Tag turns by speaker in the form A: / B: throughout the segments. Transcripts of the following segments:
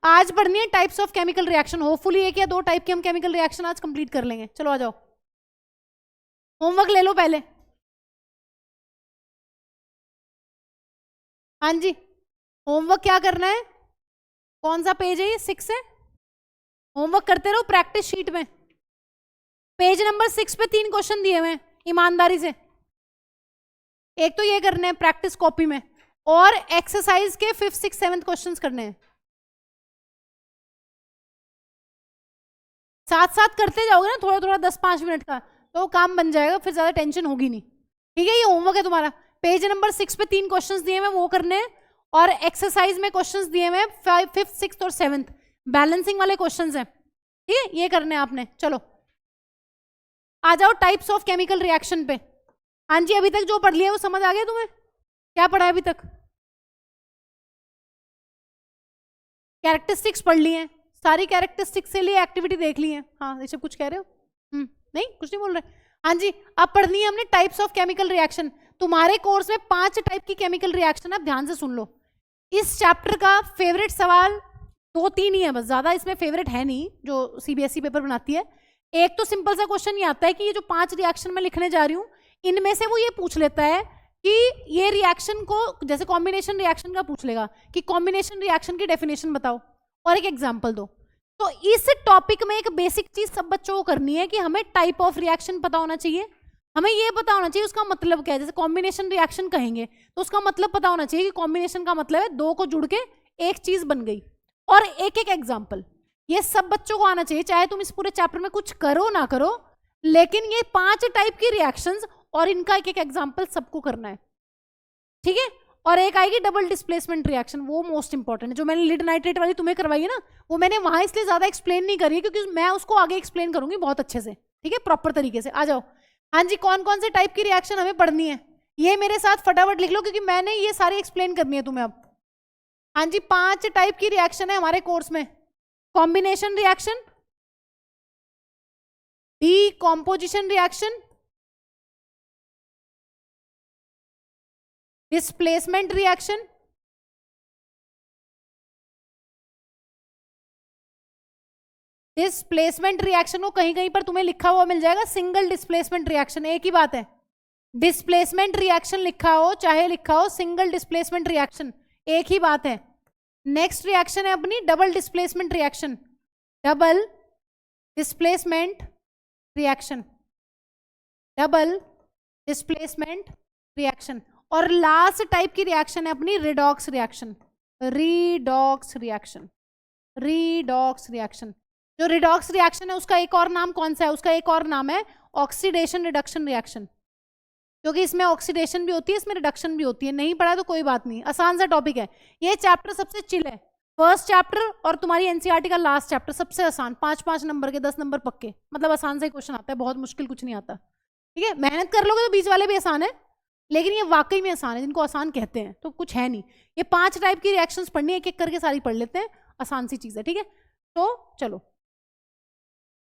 A: आज पढ़नी है types of chemical reaction. Hopefully एक या दो टाइप के हम केमिकल रिएक्शन आज कंप्लीट कर लेंगे। चलो आ जाओ, होमवर्क ले लो पहले। हाँ जी, होमवर्क क्या करना है? कौन सा पेज है ये? 6 है। होमवर्क करते रहो प्रैक्टिस शीट में। पेज नंबर 6 पे 3 क्वेश्चन दिए हुए हैं, ईमानदारी से। एक तो ये करने हैं प्रैक्टिस कॉपी में, और एक्सरसाइज के 5th 6th 7th क्वेश्चन करने हैं। साथ साथ करते जाओगे ना थोड़ा थोड़ा 10-5 मिनट का, तो काम बन जाएगा, फिर ज्यादा टेंशन होगी नहीं। ठीक है, ये होमवर्क है तुम्हारा। पेज नंबर 6 पे 3 क्वेश्चंस दिए हुए वो करने हैं, और एक्सरसाइज में क्वेश्चंस दिए हुए 5th 6th और 7th बैलेंसिंग वाले क्वेश्चंस हैं। ठीक है, ये करने हैं आपने। चलो आ जाओ टाइप्स ऑफ केमिकल रिएक्शन पे। हाँ जी, अभी तक जो पढ़ लिया वो समझ आ गया तुम्हें? क्या पढ़ा है अभी तक? कैरेक्टरिस्टिक्स पढ़ ली हैं, सारी कैरेक्टरिस्टिक्स से लिए एक्टिविटी देख ली है। हाँ ऋषभ कुछ कह रहे हो? नहीं कुछ नहीं बोल रहे। हाँ जी, अब पढ़नी है हमने टाइप्स ऑफ केमिकल रिएक्शन। तुम्हारे कोर्स में 5 टाइप की केमिकल रिएक्शन, आप ध्यान से सुन लो। इस चैप्टर का फेवरेट सवाल 2-3 ही है बस, ज्यादा इसमें फेवरेट है नहीं जो सीबीएसई पेपर बनाती है। एक तो सिंपल सा क्वेश्चन ये आता है कि ये जो 5 रिएक्शन मैं लिखने जा रही हूँ, इनमें से वो ये पूछ लेता है कि ये रिएक्शन को, जैसे कॉम्बिनेशन रिएक्शन का पूछ लेगा कि कॉम्बिनेशन रिएक्शन की डेफिनेशन बताओ और एक एग्जाम्पल दो। तो इस टॉपिक में एक बेसिक चीज सब बच्चों को करनी है कि हमें टाइप ऑफ रिएक्शन पता होना चाहिए, हमें ये पता होना चाहिए उसका मतलब क्या है। जैसे कॉम्बिनेशन रिएक्शन कहेंगे तो उसका मतलब पता होना चाहिए कि कॉम्बिनेशन का मतलब है 2 को जुड़ के एक चीज बन गई, और एक एक एग्जाम्पल। ये सब बच्चों को आना चाहिए, चाहे तुम इस पूरे चैप्टर में कुछ करो ना करो, लेकिन ये 5 टाइप की रिएक्शंस और इनका एक एक एग्जाम्पल सबको करना है। ठीक है, और एक आएगी डबल डिस्प्लेसमेंट रिएक्शन, वो मोस्ट इंपॉर्टेंट है। जो मैंने लीड नाइट्रेट वाली तुम्हें करवाई है ना, वो मैंने वहां इसलिए ज्यादा एक्सप्लेन नहीं करी क्योंकि मैं उसको आगे एक्सप्लेन करूंगी बहुत अच्छे से। ठीक है, प्रॉपर तरीके से। आ जाओ। हाँ जी, कौन कौन से टाइप की रिएक्शन हमें पढ़नी है ये मेरे साथ फटाफट लिख लो, क्योंकि मैंने ये सारी एक्सप्लेन करनी है तुम्हें अब। हाँ जी, 5 टाइप की रिएक्शन है हमारे कोर्स में। Combination reaction, decomposition reaction, displacement reaction, displacement reaction को कहीं कहीं पर तुम्हें लिखा हुआ मिल जाएगा सिंगल डिस्प्लेसमेंट रिएक्शन, एक ही बात है। डिस्प्लेसमेंट रिएक्शन लिखा हो चाहे लिखा हो सिंगल डिस्प्लेसमेंट रिएक्शन, एक ही बात है। नेक्स्ट रिएक्शन है अपनी double displacement reaction, double displacement reaction, double displacement reaction. और लास्ट टाइप की रिएक्शन है अपनी redox reaction, redox reaction, redox reaction. जो रिडॉक्स रिएक्शन है उसका एक और नाम कौन सा है? उसका एक और नाम है ऑक्सीडेशन रिडक्शन रिएक्शन, क्योंकि इसमें ऑक्सीडेशन भी होती है, इसमें रिडक्शन भी होती है। नहीं पढ़ा तो कोई बात नहीं, आसान सा टॉपिक है। ये चैप्टर सबसे चिल है, फर्स्ट चैप्टर और तुम्हारी एनसीईआरटी का लास्ट चैप्टर सबसे आसान। 5-5 नंबर के 10 नंबर पक्के, मतलब आसान से क्वेश्चन आता है, बहुत मुश्किल कुछ नहीं आता। ठीक है, मेहनत कर लोगे तो बीच वाले भी आसान है, लेकिन ये वाकई में आसान है, जिनको आसान कहते हैं तो कुछ है नहीं। ये 5 टाइप की रिएक्शंस पढ़नी है, एक एक करके सारी पढ़ लेते हैं, आसान सी चीज है। ठीक है, तो चलो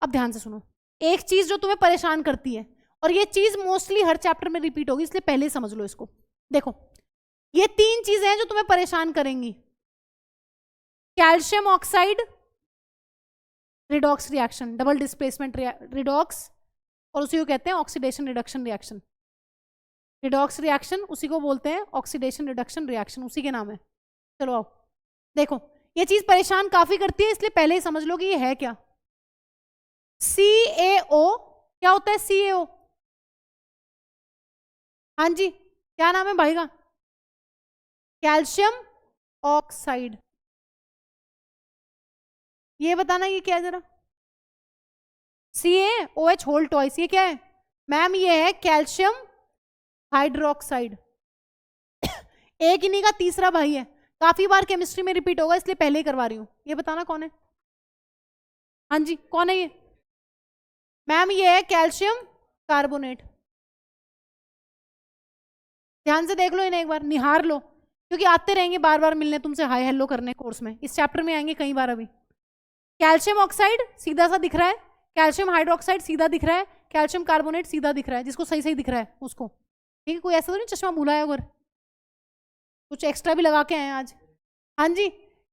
A: अब ध्यान से सुनो। एक चीज जो तुम्हें परेशान करती है, और ये चीज मोस्टली हर चैप्टर में रिपीट होगी, इसलिए पहले ही समझ लो इसको। देखो, ये 3 चीजें हैं जो तुम्हें परेशान करेंगी। Calcium oxide redox reaction, double displacement redox, और उसी को कहते हैं oxidation reduction reaction. Redox reaction उसी को बोलते हैं ऑक्सीडेशन रिडक्शन रिएक्शन, उसी के नाम है। चलो आओ, देखो ये चीज परेशान काफी करती है, इसलिए पहले ही समझ लो कि ये है क्या। CaO क्या होता है? CaO, हाँ जी क्या नाम है भाई का? Calcium oxide. ये बताना ये क्या है जरा? CaOH होल ट्वाइस, ये क्या है मैम? ये है कैल्शियम हाइड्रोक्साइड। एक इन्हीं का तीसरा भाई है, काफी बार केमिस्ट्री में रिपीट होगा, इसलिए पहले ही करवा रही हूं। ये बताना कौन है? हाँ जी कौन है ये? मैम ये है कैल्शियम कार्बोनेट। ध्यान से देख लो इन्हें एक बार, निहार लो, क्योंकि आते रहेंगे बार बार मिलने तुमसे, हाय हेलो करने कोर्स में। इस चैप्टर में आएंगे कई बार। अभी कैल्शियम ऑक्साइड सीधा सा दिख रहा है, कैल्शियम हाइड्रोक्साइड सीधा दिख रहा है, कैल्शियम कार्बोनेट सीधा दिख रहा है, जिसको सही सही दिख रहा है उसको। ठीक है, कोई ऐसा तो नहीं चश्मा भूला है अगर? कुछ एक्स्ट्रा भी लगा के आए आज? हाँ जी,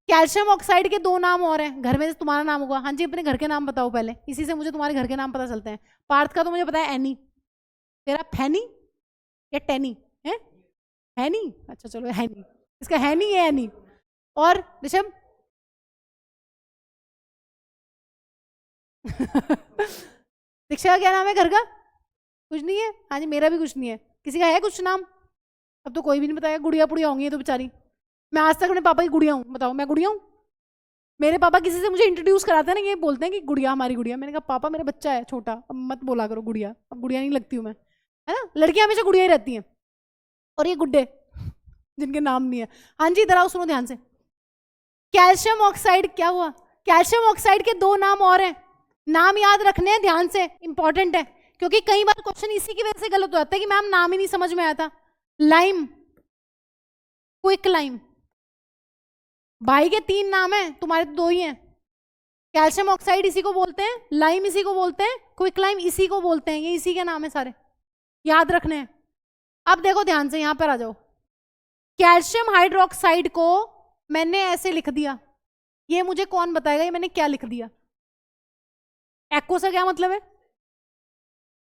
A: कैल्शियम ऑक्साइड के 2 नाम और हैं, घर में से तुम्हारा नाम होगा। हाँ जी, अपने घर के नाम बताओ पहले, इसी से मुझे तुम्हारे घर के नाम पता चलते हैं। पार्थ का तो मुझे पता है एनी, तेरा फैनी या टेनी है? हैनी, अच्छा चलो हैनी, इसका हैनी है एनी। और ऋषभ? दीक्षा का क्या नाम है घर का? कुछ नहीं है। हाँ जी, मेरा भी कुछ नहीं है। किसी का है कुछ नाम? अब तो कोई भी नहीं बताएगा। गुड़िया पुड़िया होंगी तो बेचारी। मैं आज तक अपने पापा की गुड़िया हूँ, बताओ मैं गुड़िया हूँ? मेरे पापा किसी से मुझे इंट्रोड्यूस कराते हैं ना, ये बोलते हैं कि गुड़िया, हमारी गुड़िया। मैंने कहा पापा मेरा बच्चा है छोटा, अब मत बोला करो गुड़िया, अब गुड़िया नहीं लगती हूँ मैं, है ना? लड़कियां हमेशा गुड़िया ही रहती हैं। और ये गुड्डे जिनके नाम नहीं है। हाँ जी, इधर आओ, सुनो ध्यान से। कैल्शियम ऑक्साइड, क्या हुआ? कैल्शियम ऑक्साइड के 2 नाम और हैं, नाम याद रखने हैं ध्यान से, इंपॉर्टेंट है। क्योंकि कई बार क्वेश्चन इसी की वजह से गलत हो जाता है कि मैम नाम ही नहीं समझ में आया था। Lime, quick lime. भाई के 3 नाम हैं, तुम्हारे तो 2 ही हैं। कैल्शियम ऑक्साइड इसी को बोलते हैं, लाइम इसी को बोलते हैं, क्विक लाइम इसी को बोलते हैं। ये इसी के नाम है सारे, याद रखने हैं। अब देखो ध्यान से, यहां पर आ जाओ। कैल्शियम हाइड्रोक्साइड को मैंने ऐसे लिख दिया, ये मुझे कौन बताएगा ये मैंने क्या लिख दिया? एक्को से क्या मतलब है?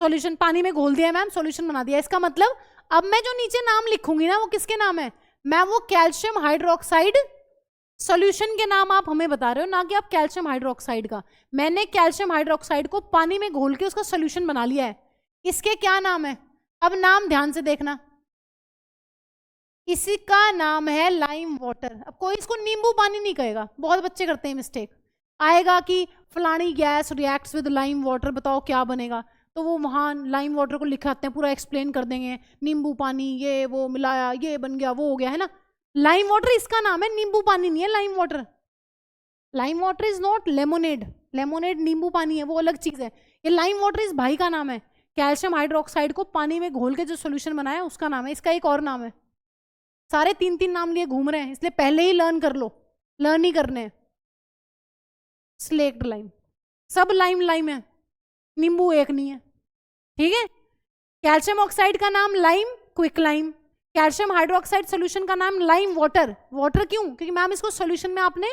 A: सॉल्यूशन, पानी में घोल दिया मैम, सॉल्यूशन बना दिया। इसका मतलब अब मैं जो नीचे नाम लिखूंगी ना, वो किसके नाम है? मैं वो कैल्शियम हाइड्रोक्साइड सॉल्यूशन के नाम आप हमें बता रहे हो, ना कि आप कैल्शियम हाइड्रोक्साइड का। मैंने कैल्शियम हाइड्रोक्साइड को पानी में घोल के उसका सॉल्यूशन बना लिया है। इसके क्या नाम है? अब नाम ध्यान से देखना, इसी का नाम है लाइम वाटर। अब कोई इसको नींबू पानी नहीं कहेगा, बहुत बच्चे करते हैं मिस्टेक। आएगा कि फलानी gas reacts with lime water, बताओ क्या बनेगा? तो वो वहाँ लाइम वाटर को लिखाते हैं, पूरा एक्सप्लेन कर देंगे, नींबू पानी ये वो मिलाया, ये बन गया, वो हो गया, है ना? लाइम वाटर इसका नाम है, नींबू पानी नहीं है lime water. Lime water is not lemonade, lemonade नींबू पानी है, वो अलग चीज है। ये लाइम वाटर इस भाई का नाम है, कैल्शियम हाइड्रोक्साइड को पानी में घोल के जो सोल्यूशन बनाया उसका नाम है। इसका एक और नाम है, सारे 3 नाम लिए घूम रहे हैं, इसलिए पहले ही लर्न कर लो, लर्न ही करने। स्लेक्ड लाइम, सब लाइम लाइम है, नींबू एक नहीं है, ठीक है? कैल्शियम ऑक्साइड का नाम lime, quick lime. Calcium hydroxide solution का नाम लाइम वाटर। वाटर क्यों? क्योंकि मैम इसको सोल्यूशन में आपने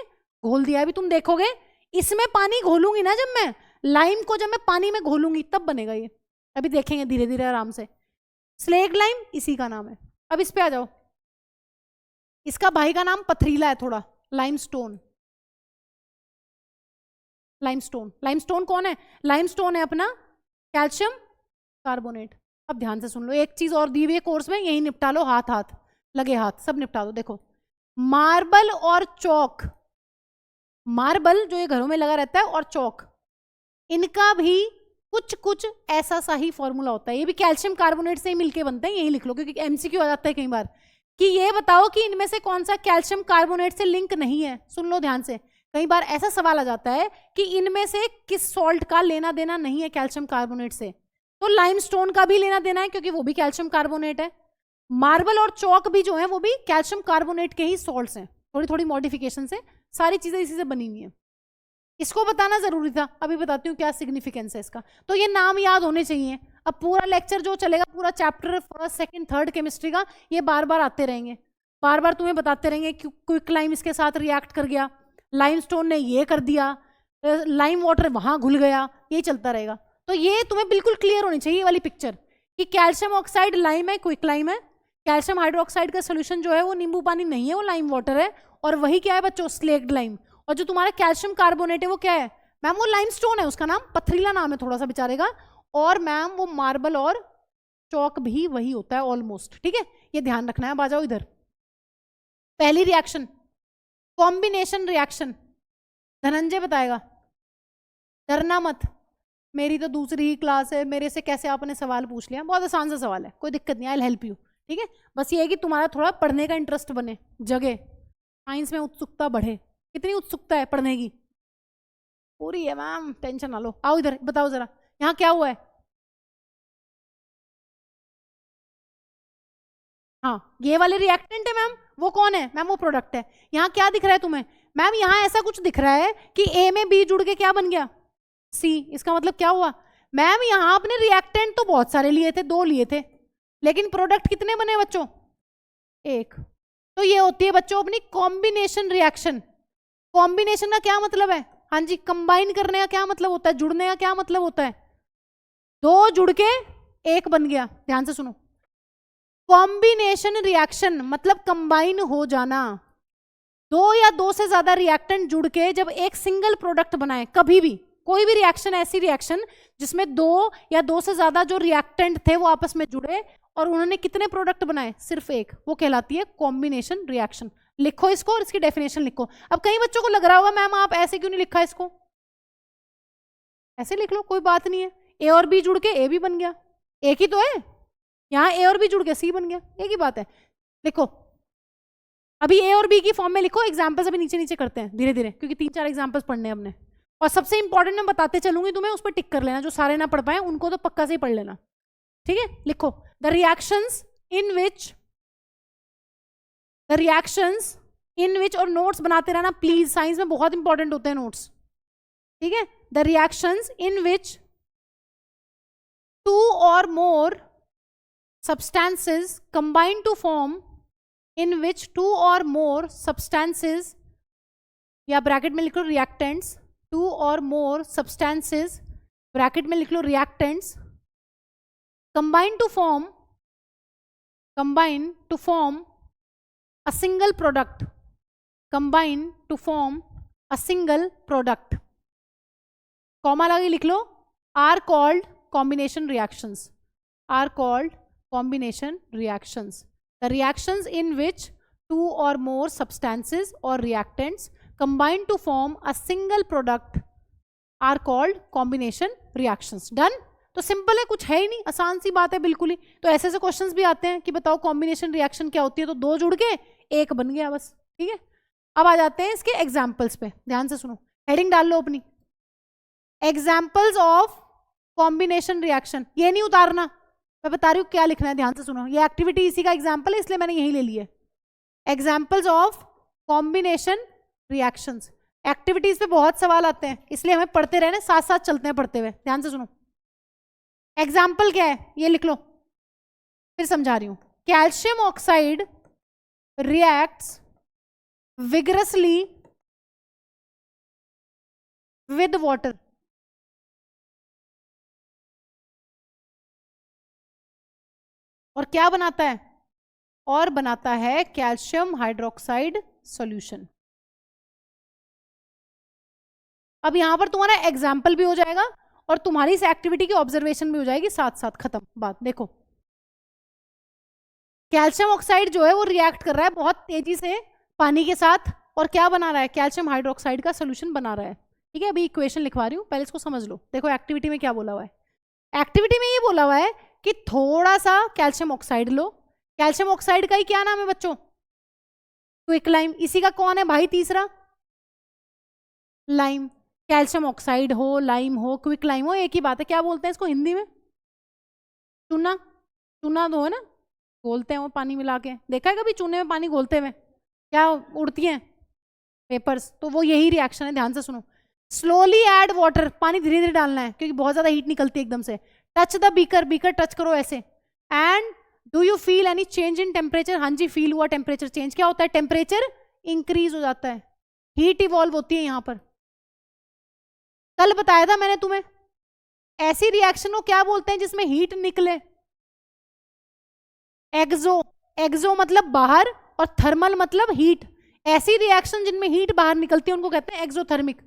A: घोल दिया। अभी तुम देखोगे इसमें पानी घोलूंगी ना, जब मैं लाइम को जब मैं पानी में घोलूंगी तब बनेगा ये। अभी देखेंगे धीरे धीरे आराम से। स्लेक्ड लाइम इसी का नाम है। अब इस पे आ जाओ, इसका भाई का नाम पथरीला है थोड़ा, लाइमस्टोन। लाइमस्टोन, लाइमस्टोन कौन है? लाइमस्टोन है अपना कैल्शियम कार्बोनेट। अब ध्यान से सुन लो, एक चीज और दी हुई है कोर्स में, यही निपटा लो, हाथ हाथ लगे हाथ सब निपटा दो। देखो, मार्बल और चौक, मार्बल जो ये घरों में लगा रहता है और चौक, इनका भी कुछ कुछ ऐसा सा ही फॉर्मूला होता है। ये भी कैल्शियम कार्बोनेट से ही मिलके बनते हैं, यही लिख लो, क्योंकि एमसीक्यू आ जाता है कई बार कि ये बताओ कि इनमें से कौन सा कैल्शियम कार्बोनेट से लिंक नहीं है। सुन लो ध्यान से, कई बार ऐसा सवाल आ जाता है कि इनमें से किस सॉल्ट का लेना देना नहीं है कैल्शियम कार्बोनेट से। तो लाइमस्टोन का भी लेना देना है, क्योंकि वो भी कैल्शियम कार्बोनेट है। मार्बल और चौक भी जो है वो भी कैल्शियम कार्बोनेट के ही सॉल्ट्स हैं, थोड़ी थोड़ी मॉडिफिकेशन से, सारी चीजें इसी से बनी हुई हैं। इसको बताना जरूरी था, अभी बताती हूँ क्या सिग्निफिकेंस है इसका। तो ये नाम याद होने चाहिए। अब पूरा लेक्चर जो चलेगा, पूरा chapter first second third chemistry का, ये बार बार आते रहेंगे, बार बार तुम्हें बताते रहेंगे कि क्विक लाइम इसके साथ रिएक्ट कर गया, लाइमस्टोन ने ये कर दिया, लाइम वाटर वहां घुल गया, यही चलता रहेगा। तो ये तुम्हें बिल्कुल क्लियर होनी चाहिए ये वाली पिक्चर कि कैल्शियम ऑक्साइड लाइम है, क्विक लाइम है। कैल्शियम हाइड्रोक्साइड का सोल्यूशन जो है वो नींबू पानी नहीं है, वो लाइम वाटर है। और वही क्या है बच्चों? Slaked lime. और जो तुम्हारा कैल्शियम कार्बोनेट है वो क्या है मैम? वो लाइमस्टोन है, उसका नाम पथरीला नाम है थोड़ा सा बेचारे का। और मैम वो मार्बल और चौक भी वही होता है ऑलमोस्ट, ठीक है? ये ध्यान रखना है। अब आ जाओ इधर, पहली रिएक्शन कॉम्बिनेशन रिएक्शन, धनंजय बताएगा, डरना मत, मेरी तो दूसरी ही क्लास है, मेरे से कैसे आपने सवाल पूछ लिया? बहुत आसान सा सवाल है, कोई दिक्कत नहीं, आई विल हेल्प यू, ठीक है? बस ये है कि तुम्हारा थोड़ा पढ़ने का इंटरेस्ट बने, जगे, साइंस में उत्सुकता बढ़े। कितनी उत्सुकता है पढ़ने की? पूरी है मैम, टेंशन ना लो। आओ इधर, बताओ जरा यहाँ क्या हुआ है? हाँ, ये वाले रिएक्टेंट है मैम, वो कौन है मैम? वो प्रोडक्ट है। यहाँ क्या दिख रहा है तुम्हें मैम? यहाँ ऐसा कुछ दिख रहा है कि ए में बी जुड़ के क्या बन गया? सी। इसका मतलब क्या हुआ मैम? यहाँ आपने रिएक्टेंट तो बहुत सारे लिए थे, 2 लिए थे, लेकिन प्रोडक्ट कितने बने बच्चों? 1। तो ये होती है बच्चों अपनी कॉम्बिनेशन रिएक्शन। कॉम्बिनेशन का क्या मतलब है? हाँ जी, कंबाइन करने का क्या मतलब होता है? जुड़ने का क्या मतलब होता है? दो जुड़ के एक बन गया। ध्यान से सुनो, कॉम्बिनेशन रिएक्शन मतलब कंबाइन हो जाना। दो या दो से ज्यादा रिएक्टेंट जुड़ के जब एक सिंगल प्रोडक्ट बनाए, कभी भी कोई भी रिएक्शन, ऐसी रिएक्शन जिसमें दो या दो से ज्यादा जो रिएक्टेंट थे वो आपस में जुड़े और उन्होंने कितने प्रोडक्ट बनाए? सिर्फ एक, वो कहलाती है कॉम्बिनेशन रिएक्शन। लिखो इसको और इसकी डेफिनेशन लिखो। अब कई बच्चों को लग रहा होगा मैम आप ऐसे क्यों नहीं लिखा इसको, ऐसे लिख लो, कोई बात नहीं है। ए और बी जुड़ के ए भी बन गया, एक ही तो है। यहाँ ए और बी जुड़ के सी बन गया, एक ही बात है। लिखो अभी ए और बी की फॉर्म में लिखो। एग्जाम्पल्स अभी नीचे नीचे करते हैं धीरे धीरे, क्योंकि 3-4 एग्जाम्पल्स पढ़ने हैं हमने। और सबसे इंपॉर्टेंट मैं बताते चलूंगी तुम्हें, उस पर टिक कर लेना। जो सारे ना पढ़ पाए उनको तो पक्का से ही पढ़ लेना, ठीक है। लिखो द रिएक्शंस इन विच, और नोट्स बनाते रहना प्लीज, साइंस में बहुत इंपॉर्टेंट होते हैं नोट्स, ठीक है। The reactions in which 2 or more substances combine to form, in which 2 or more substances, या ब्रैकेट में लिख लो reactants, 2 or more substances, bracket में लिख लो reactants, combine to form a single product, combine to form a single product, comma लगा के लिख लो, are called combination reactions, are called combination reactions. The reactions in which 2 or more substances or reactants combine to form a single product are called combination reactions. Done? तो simple है, कुछ है ही नहीं, आसान सी बात है बिल्कुल ही। तो ऐसे ऐसे क्वेश्चंस भी आते हैं कि बताओ कॉम्बिनेशन रिएक्शन क्या होती है, तो दो जुड़ के एक बन गया बस, ठीक है। अब आ जाते हैं इसके एग्जाम्पल्स पे, ध्यान से सुनो, हेडिंग डाल लो अपनी, एग्जाम्पल्स ऑफ कॉम्बिनेशन रिएक्शन। ये नहीं उतारना, मैं बता रही हूँ क्या लिखना है, ध्यान से सुनो। ये एक्टिविटी इसी का एग्जाम्पल है, इसलिए मैंने यही ले लिया। Examples of combination reactions. Activities पे बहुत सवाल आते हैं, इसलिए हमें पढ़ते रहने, साथ साथ चलते हैं पढ़ते हुए। ध्यान से सुनो, एग्जाम्पल क्या है ये लिख लो, फिर समझा रही हूं। Calcium oxide reacts vigorously with water, और क्या बनाता है? और बनाता है कैल्शियम हाइड्रोक्साइड सॉल्यूशन। अब यहां पर तुम्हारा एग्जाम्पल भी हो जाएगा और तुम्हारी इस एक्टिविटी की ऑब्जर्वेशन भी हो जाएगी साथ साथ, खत्म बात। देखो कैल्शियम ऑक्साइड जो है वो रिएक्ट कर रहा है बहुत तेजी से पानी के साथ, और क्या बना रहा है? कैल्शियम हाइड्रोक्साइड का सोल्यूशन बना रहा है, ठीक है। अभी इक्वेशन लिखवा रही हूँ, पहले इसको समझ लो। देखो एक्टिविटी में क्या बोला हुआ है, एक्टिविटी में ये बोला हुआ है कि थोड़ा सा कैल्शियम ऑक्साइड लो। कैल्शियम ऑक्साइड का ही क्या नाम है बच्चों? क्विकलाइम। इसी का कौन है भाई तीसरा? लाइम। कैल्शियम ऑक्साइड हो, लाइम हो, क्विकलाइम हो, एक ही बात है। क्या बोलते हैं इसको हिंदी में? चूना। चूना दो है ना, घोलते हैं वो पानी मिला के, देखा है कभी चूने में पानी घोलते हुए क्या उड़ती हैं? पेपर्स। तो वो यही रिएक्शन है, ध्यान से सुनो। स्लोली ऐड वाटर, पानी धीरे धीरे डालना है क्योंकि बहुत ज्यादा हीट निकलती है एकदम से। Touch the beaker, beaker touch करो ऐसे। And do you feel any change in temperature? हाँ जी, फील हुआ टेम्परेचर चेंज। क्या होता है? टेम्परेचर इंक्रीज हो जाता है, हीट इवॉल्व होती है यहां पर। कल बताया था मैंने तुम्हें, ऐसी रिएक्शन को क्या बोलते हैं जिसमें हीट निकले? एक्सो। एक्सो मतलब बाहर और थर्मल मतलब हीट। ऐसी रिएक्शन जिनमें हीट बाहर निकलती है उनको कहते हैं एक्सोथर्मिक।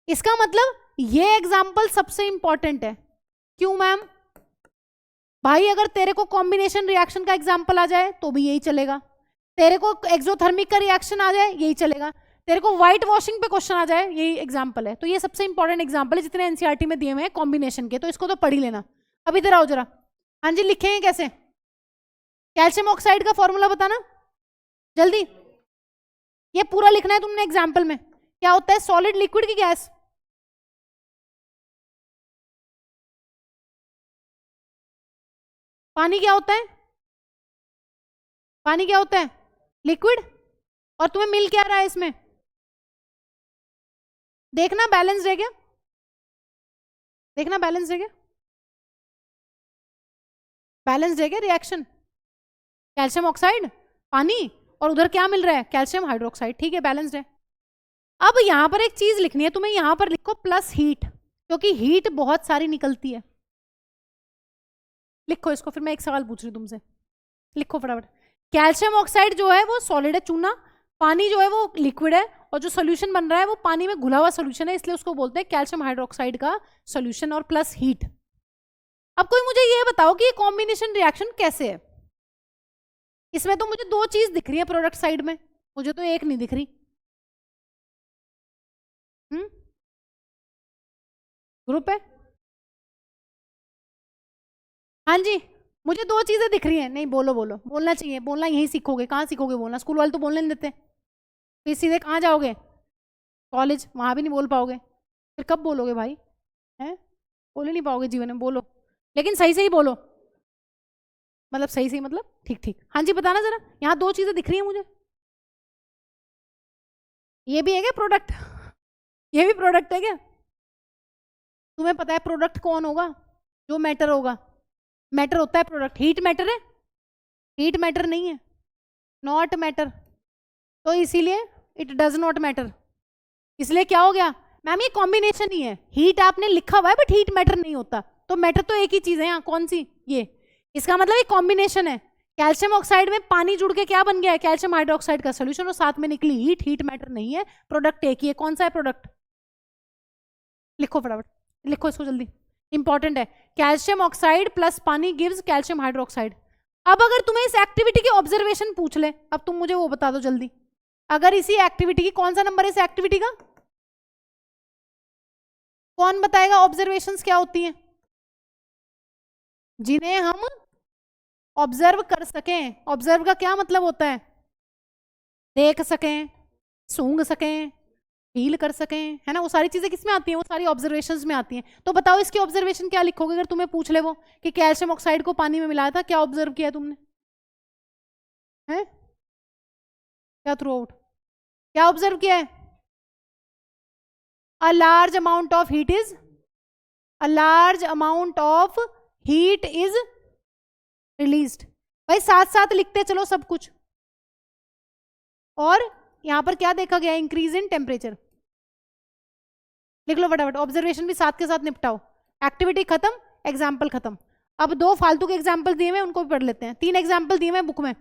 A: इसका मतलब ये एग्जाम्पल सबसे इंपॉर्टेंट है। क्यों मैम? भाई अगर तेरे को कॉम्बिनेशन रिएक्शन का एग्जाम्पल आ जाए तो भी यही चलेगा, तेरे को एक्सोथर्मिक का रिएक्शन आ जाए यही चलेगा, तेरे को व्हाइट वॉशिंग पे क्वेश्चन आ जाए यही एग्जाम्पल है। तो ये सबसे इंपॉर्टेंट एग्जाम्पल है जितने एनसीईआरटी में दिए हुए हैं कॉम्बिनेशन के, तो इसको तो पढ़ ही लेना। अब इधर आओ जरा। हाँ जी, लिखेंगे कैसे? कैल्शियम ऑक्साइड का फॉर्मूला बताना जल्दी, ये पूरा लिखना है तुमने एग्जाम्पल में। क्या होता है? सॉलिड, लिक्विड की गैस? पानी क्या होता है? पानी क्या होता है? लिक्विड। और तुम्हें मिल क्या रहा है इसमें? देखना बैलेंस है क्या, देखना बैलेंस है क्या, बैलेंस है क्या रिएक्शन? कैल्शियम ऑक्साइड, पानी, और उधर क्या मिल रहा है? कैल्शियम हाइड्रोक्साइड, ठीक है बैलेंस्ड है। अब यहाँ पर एक चीज लिखनी है तुम्हें, यहाँ पर लिखो प्लस हीट, क्योंकि हीट बहुत सारी निकलती है। लिखो इसको, फिर मैं एक सवाल पूछ रही हूँ तुमसे, लिखो फटाफट। कैल्शियम ऑक्साइड जो है वो सॉलिड है, चूना। पानी जो है वो लिक्विड है, और जो सोल्यूशन बन रहा है वो पानी में घुला हुआ सोल्यूशन है, इसलिए उसको बोलते हैं कैल्शियम हाइड्रोक्साइड का सोल्यूशन, और प्लस हीट। अब कोई मुझे ये बताओ कि ये कॉम्बिनेशन रिएक्शन कैसे है? इसमें तो मुझे दो चीज दिख रही है प्रोडक्ट साइड में, मुझे तो एक नहीं दिख रही। ग्रुप है, हाँ जी, मुझे दो चीजें दिख रही हैं। नहीं बोलो, बोलो, बोलना चाहिए, बोलना यहीं सीखोगे, कहाँ सीखोगे बोलना? स्कूल वाले तो बोलने नहीं देते, फिर सीधे कहाँ जाओगे? कॉलेज, वहां भी नहीं बोल पाओगे, फिर कब बोलोगे भाई? हैं, बोल ही नहीं पाओगे जीवन में, बोलो लेकिन सही से ही बोलो, मतलब सही से ही मतलब ठीक ठीक। हाँ जी बताना जरा, यहाँ दो चीजें दिख रही हैं मुझे। ये भी है क्या प्रोडक्ट? ये भी प्रोडक्ट है क्या? तुम्हें पता है प्रोडक्ट कौन होगा? जो मैटर होगा। मैटर होता है प्रोडक्ट। हीट मैटर है? हीट मैटर नहीं है, नॉट मैटर, तो इसीलिए इट डज नॉट मैटर। इसलिए क्या हो गया मैम, ये कॉम्बिनेशन ही है। हीट आपने लिखा हुआ है बट हीट मैटर नहीं होता, तो मैटर तो एक ही चीज है यहाँ, कौन सी? ये। इसका मतलब ये कॉम्बिनेशन है। कैल्शियम ऑक्साइड में पानी जुड़ के क्या बन गया है? कैल्शियम हाइड्रोक्साइड का सोल्यूशन, और साथ में निकली हीट। हीट मैटर नहीं है, प्रोडक्ट एक ही है। कौन सा है प्रोडक्ट? लिखो फटाफट, लिखो इसको जल्दी, इंपॉर्टेंट है। कैल्शियम ऑक्साइड प्लस पानी गिव्स कैल्शियम हाइड्रोक्साइड। अब अगर तुम्हें इस एक्टिविटी की ऑब्जर्वेशन पूछ ले, अब तुम मुझे वो बता दो जल्दी, अगर इसी एक्टिविटी की, कौन सा नंबर है इस एक्टिविटी का? कौन बताएगा ऑब्जर्वेशंस क्या होती हैं जिन्हें हम ऑब्जर्व कर सकें? ऑब्जर्व का क्या मतलब होता है? देख सकें, सूंघ सकें, फील कर सकें, है ना? वो सारी चीजें किस में आती हैं? वो सारी ऑब्जर्वेशंस में आती हैं। तो बताओ इसकी ऑब्जर्वेशन क्या लिखोगे अगर तुम्हें पूछ ले वो कि कैल्शियम ऑक्साइड को पानी में मिलाया था, क्या ऑब्जर्व किया तुमने? है क्या थ्रू आउट? क्या ऑब्जर्व किया है? A large amount of heat is, a large amount of heat is released. भाई साथ साथ लिखते चलो सब कुछ। और यहां पर क्या देखा गया? Increase in temperature. लिख लो फटाफट, ऑब्जर्वेशन भी साथ के साथ निपटाओ। एक्टिविटी खत्म, एग्जाम्पल खत्म। अब दो फालतू के एग्जाम्पल दिए हुए उनको भी पढ़ लेते हैं। 3 एग्जाम्पल दिए हुए बुक में।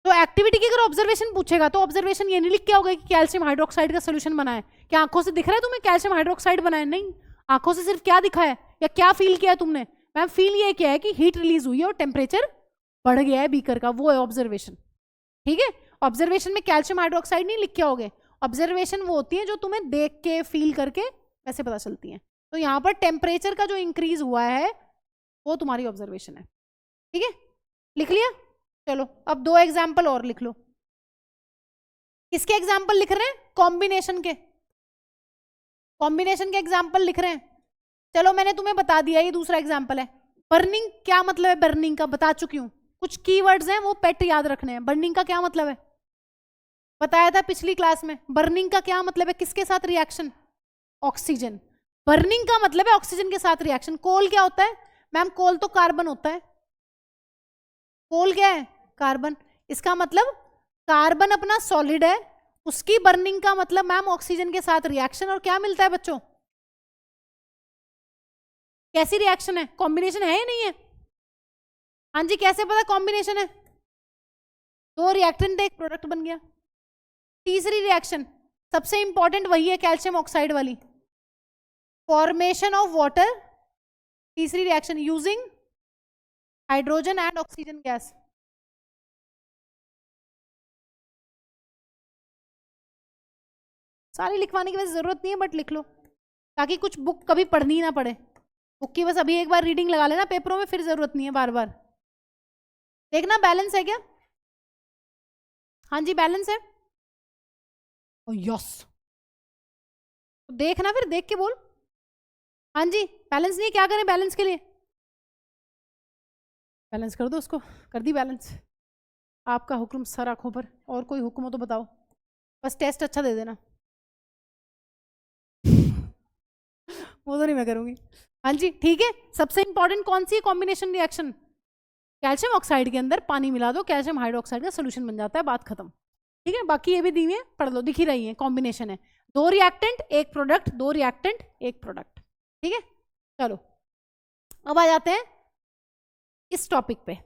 A: तो एक्टिविटी की अगर ऑब्जर्वेशन पूछेगा तो ऑब्जर्वेशन ये नहीं लिख के होगा कि कैल्शियम हाइड्रोक्साइड का सोल्यूशन बना है। क्या आंखों से दिख रहा है तुम्हें कैल्शियम हाइड्रोक्साइड बना है? नहीं, आंखों से सिर्फ क्या दिखा है या क्या फील किया तुमने? मैम फील ये किया है कि हीट रिलीज हुई है और टेम्परेचर बढ़ गया है बीकर का, वो है ऑब्जर्वेशन। ठीक है, ऑब्जर्वेशन में कैल्शियम हाइड्रोक्साइड नहीं लिख के होगे। ऑब्जर्वेशन वो होती है जो तुम्हें देख के फील करके वैसे पता चलती है। तो यहाँ पर टेम्परेचर का जो इंक्रीज हुआ है वो तुम्हारी ऑब्जर्वेशन है। ठीक है, लिख लिया? चलो अब 2 एग्जाम्पल और लिख लो। किसके एग्जाम्पल लिख रहे हैं? कॉम्बिनेशन के। कॉम्बिनेशन के एग्जाम्पल लिख रहे हैं। चलो मैंने तुम्हें बता दिया, ये दूसरा एग्जाम्पल है। बर्निंग क्या मतलब है? बर्निंग का बता चुकी हूं, कुछ कीवर्ड्स हैं वो पेट याद रखने हैं। बर्निंग का क्या मतलब है बताया था पिछली क्लास में। बर्निंग का क्या मतलब है? किसके साथ रिएक्शन? ऑक्सीजन। बर्निंग का मतलब है ऑक्सीजन के साथ रिएक्शन। कोल क्या होता है? मैम कोल तो कार्बन होता है। कोल क्या है? कार्बन। इसका मतलब कार्बन अपना सॉलिड है, उसकी बर्निंग का मतलब मैम ऑक्सीजन के साथ रिएक्शन। और क्या मिलता है बच्चों? कैसी रिएक्शन है? कॉम्बिनेशन है या नहीं है? हाँ जी, कैसे पता कॉम्बिनेशन है? 2 रिएक्टेंट एक प्रोडक्ट बन गया। तीसरी रिएक्शन सबसे इंपॉर्टेंट वही है, कैल्शियम ऑक्साइड वाली, फॉर्मेशन ऑफ वाटर। तीसरी reaction using hydrogen and oxygen gas. सारी लिखवाने की वैसे जरूरत नहीं है बट लिख लो ताकि कुछ बुक कभी पढ़नी ना पड़े। बुक की बस अभी एक बार रीडिंग लगा लेना पेपरों में, फिर जरूरत नहीं है बार बार। देखना बैलेंस है क्या? हाँ जी बैलेंस है। यस, तो देखना फिर देख के बोल। हाँ जी बैलेंस नहीं है, क्या करें बैलेंस के लिए? बैलेंस कर दो उसको। कर दी बैलेंस। आपका हुक्म सर आंखों पर। और कोई हुक्म हो तो बताओ, बस टेस्ट अच्छा दे देना। वो तो नहीं मैं करूंगी। हाँ जी ठीक है, सबसे इंपॉर्टेंट कौन सी है कॉम्बिनेशन रिएक्शन? कैल्शियम ऑक्साइड के अंदर पानी मिला दो, कैल्शियम हाइड्रोक्साइड का सोल्यूशन बन जाता है, बात खत्म। ठीक है, बाकी ये भी दी हुई है, पढ़ लो, दिख ही रही है, कॉम्बिनेशन है। 2 रिएक्टेंट 1 प्रोडक्ट, 2 रिएक्टेंट 1 प्रोडक्ट, ठीक है। चलो अब आ जाते हैं इस टॉपिक पे।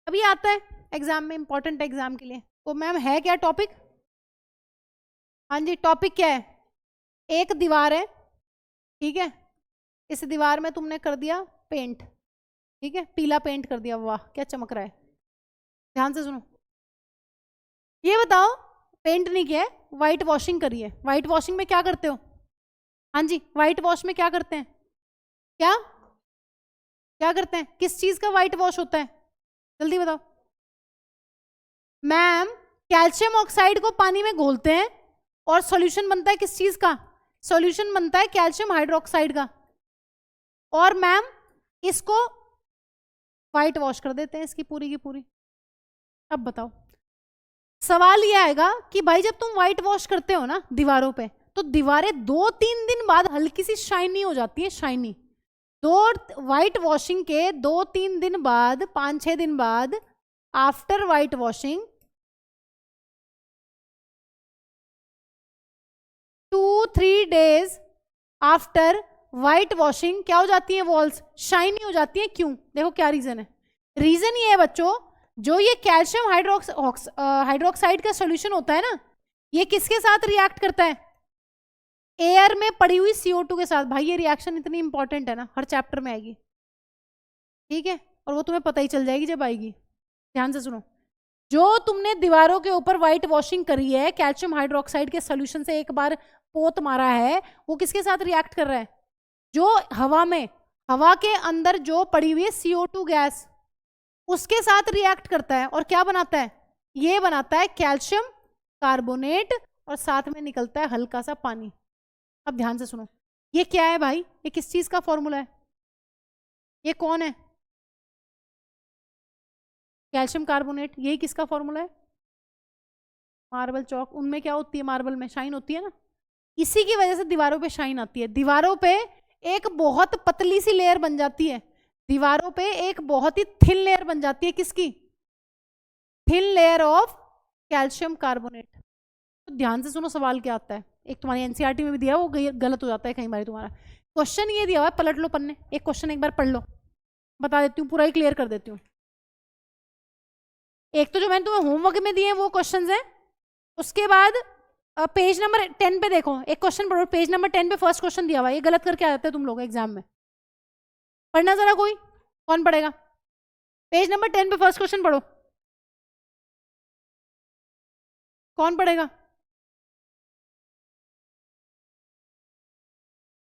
A: अभी आता है एग्जाम में, इंपॉर्टेंट एग्जाम के लिए। तो मैम है क्या टॉपिक? हाँ जी, टॉपिक क्या है? एक दीवार है, ठीक है, इस दीवार में तुमने कर दिया पेंट, ठीक है, पीला पेंट कर दिया, वाह क्या चमक रहा है। ध्यान से सुनो, ये बताओ पेंट नहीं किया है, व्हाइट वॉशिंग करी है। व्हाइट वॉशिंग में क्या करते हो? हाँ जी, व्हाइट वॉश में क्या करते हैं? क्या क्या करते हैं? किस चीज का व्हाइट वॉश होता है? जल्दी बताओ। मैम कैल्शियम ऑक्साइड को पानी में घोलते हैं और सॉल्यूशन बनता है किस चीज का? सॉल्यूशन बनता है कैल्शियम हाइड्रोक्साइड का, और मैम इसको व्हाइट वॉश कर देते हैं इसकी पूरी की पूरी। अब बताओ, सवाल ये आएगा कि भाई जब तुम व्हाइट वॉश करते हो ना दीवारों पे, तो दीवारें 2-3 दिन बाद हल्की सी शाइनी हो जाती है, शाइनी। व्हाइट वॉशिंग के 2-3 दिन बाद, 5-6 दिन बाद, after white washing 2-3 days after white washing क्या हो जाती है? वॉल्स शाइनी हो जाती है। क्यों? देखो क्या रीजन है। रीजन ये है बच्चों, जो ये कैल्शियम हाइड्रोक्साइड का सॉल्यूशन होता है ना, ये किसके साथ रिएक्ट करता है? एयर में पड़ी हुई CO2 के साथ। भाई ये रिएक्शन इतनी इंपॉर्टेंट है ना, हर चैप्टर में आएगी, ठीक है, और वो तुम्हें पता ही चल जाएगी जब आएगी। ध्यान से सुनो, जो तुमने दीवारों के ऊपर व्हाइट वॉशिंग करी है कैल्शियम हाइड्रोक्साइड के सॉल्यूशन से, एक बार पोत मारा है, वो किसके साथ रिएक्ट कर रहा है? जो हवा में, हवा के अंदर जो पड़ी हुई है CO2 गैस, उसके साथ रिएक्ट करता है और क्या बनाता है? ये बनाता है कैल्शियम कार्बोनेट, और साथ में निकलता है हल्का सा पानी। अब ध्यान से सुनो, ये क्या है भाई? ये किस चीज का फॉर्मूला है? ये कौन है? Calcium carbonate. यही किसका फॉर्मूला है? मार्बल चौक। उनमें क्या होती है? मार्बल में शाइन होती है ना, इसी की वजह से दीवारों पे शाइन आती है। दीवारों पे एक बहुत पतली सी लेयर बन जाती है, दीवारों पे एक बहुत ही थिन लेयर बन जाती है। किसकी? Thin layer of calcium carbonate. तो ध्यान से सुनो सवाल क्या आता है। एक तुम्हारी एनसीईआरटी में भी दिया, वो गलत हो जाता है कई बार तुम्हारा। क्वेश्चन ये दिया हुआ है, पलट लो पन्ने, एक क्वेश्चन एक बार पढ़ लो, बता देती हूँ, पूरा ही क्लियर कर देती हूँ। एक तो जो मैंने तुम्हें होमवर्क में दिए वो क्वेश्चन है, उसके बाद पेज नंबर 10 पे देखो, एक क्वेश्चन पढ़ो, पेज नंबर 10 पे फर्स्ट क्वेश्चन दिया हुआ है। ये गलत करके आ जाते हैं तुम लोग एग्जाम में। पढ़ना जरा, कोई कौन पढ़ेगा? पेज नंबर 10 पे फर्स्ट क्वेश्चन पढ़ो, कौन पढ़ेगा?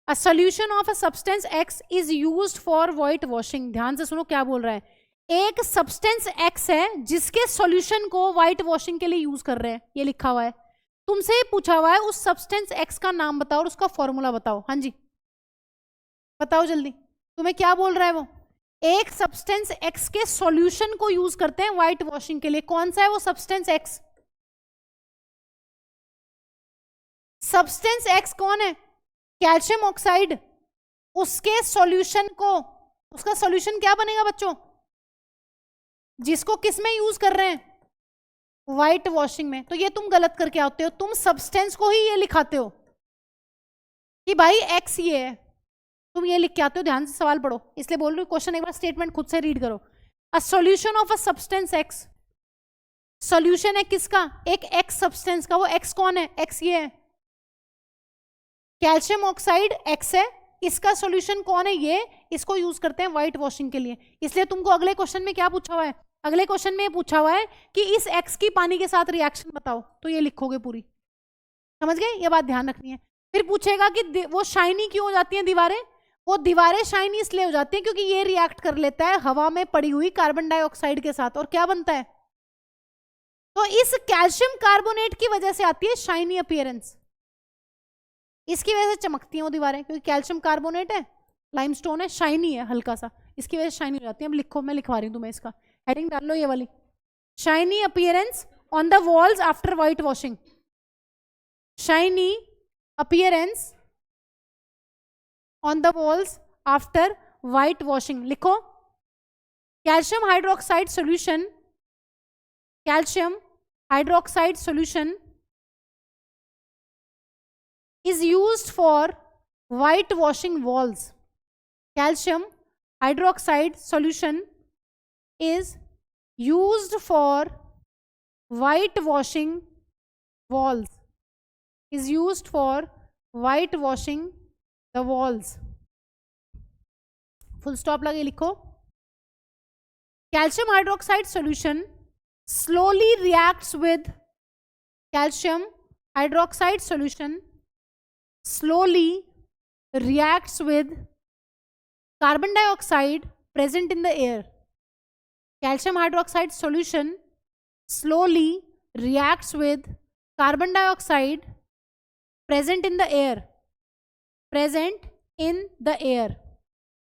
A: A solution of a substance X is used for white washing. ध्यान से सुनो क्या बोल रहा है। एक सब्सटेंस X है जिसके सॉल्यूशन को व्हाइट वॉशिंग के लिए यूज कर रहे हैं, ये लिखा हुआ है। तुमसे पूछा हुआ है उस सब्सटेंस X का नाम बताओ और उसका फॉर्मूला बताओ। हाँ जी बताओ जल्दी, तुम्हें क्या बोल रहा है वो? एक सब्सटेंस X के सॉल्यूशन को यूज करते हैं व्हाइट वॉशिंग के लिए। कौन सा है वो सब्सटेंस X? सब्सटेंस X कौन है? Calcium oxide. उसके सॉल्यूशन को, उसका सॉल्यूशन क्या बनेगा बच्चों? जिसको किस में यूज कर रहे हैं? व्हाइट वॉशिंग में। तो ये तुम गलत करके आते हो, तुम सब्सटेंस को ही ये लिखाते हो कि भाई X ये है, तुम ये लिख के आते हो। ध्यान से सवाल पढ़ो, इसलिए बोल रही हूँ क्वेश्चन एक बार स्टेटमेंट खुद से रीड करो। A solution of a substance X, solution है किसका? एक X सब्सटेंस का। वो X कौन है? X ये है, कैल्शियम ऑक्साइड X है, इसका सॉल्यूशन कौन है? ये। इसको यूज करते हैं व्हाइट वॉशिंग के लिए। इसलिए तुमको अगले क्वेश्चन में क्या पूछा हुआ है? अगले क्वेश्चन में पूछा हुआ है कि इस X की पानी के साथ रिएक्शन बताओ, तो ये लिखोगे पूरी। समझ गए? ये बात ध्यान रखनी है। फिर पूछेगा कि वो शाइनी क्यों हो जाती हैं दीवारें? वो दीवारें शाइनी इसलिए हो जाती हैं क्योंकि ये रिएक्ट कर लेता है हवा में पड़ी हुई कार्बन डाइऑक्साइड के साथ, और क्या बनता है? तो इस कैल्शियम कार्बोनेट की वजह से आती है शाइनी अपीयरेंस। इसकी वजह से चमकती हैं वो दीवारें, क्योंकि कैल्शियम कार्बोनेट है, लाइमस्टोन है, शाइनी है हल्का सा, इसकी वजह से शाइनी हो जाती है। अब लिखो, मैं लिखवा रही हूँ तुम्हें, इसका हेडिंग डाल लो ये वाली, shiny appearance on the walls after whitewashing. Shiny appearance on the walls after whitewashing. लिखो, calcium hydroxide solution, calcium hydroxide solution is used for whitewashing walls. Calcium hydroxide solution is used for whitewashing walls. Is used for whitewashing the walls. Full stop लगे लिखो. Calcium hydroxide solution slowly reacts with calcium hydroxide solution slowly reacts with carbon dioxide present in the air. Calcium hydroxide solution slowly reacts with carbon dioxide present in the air,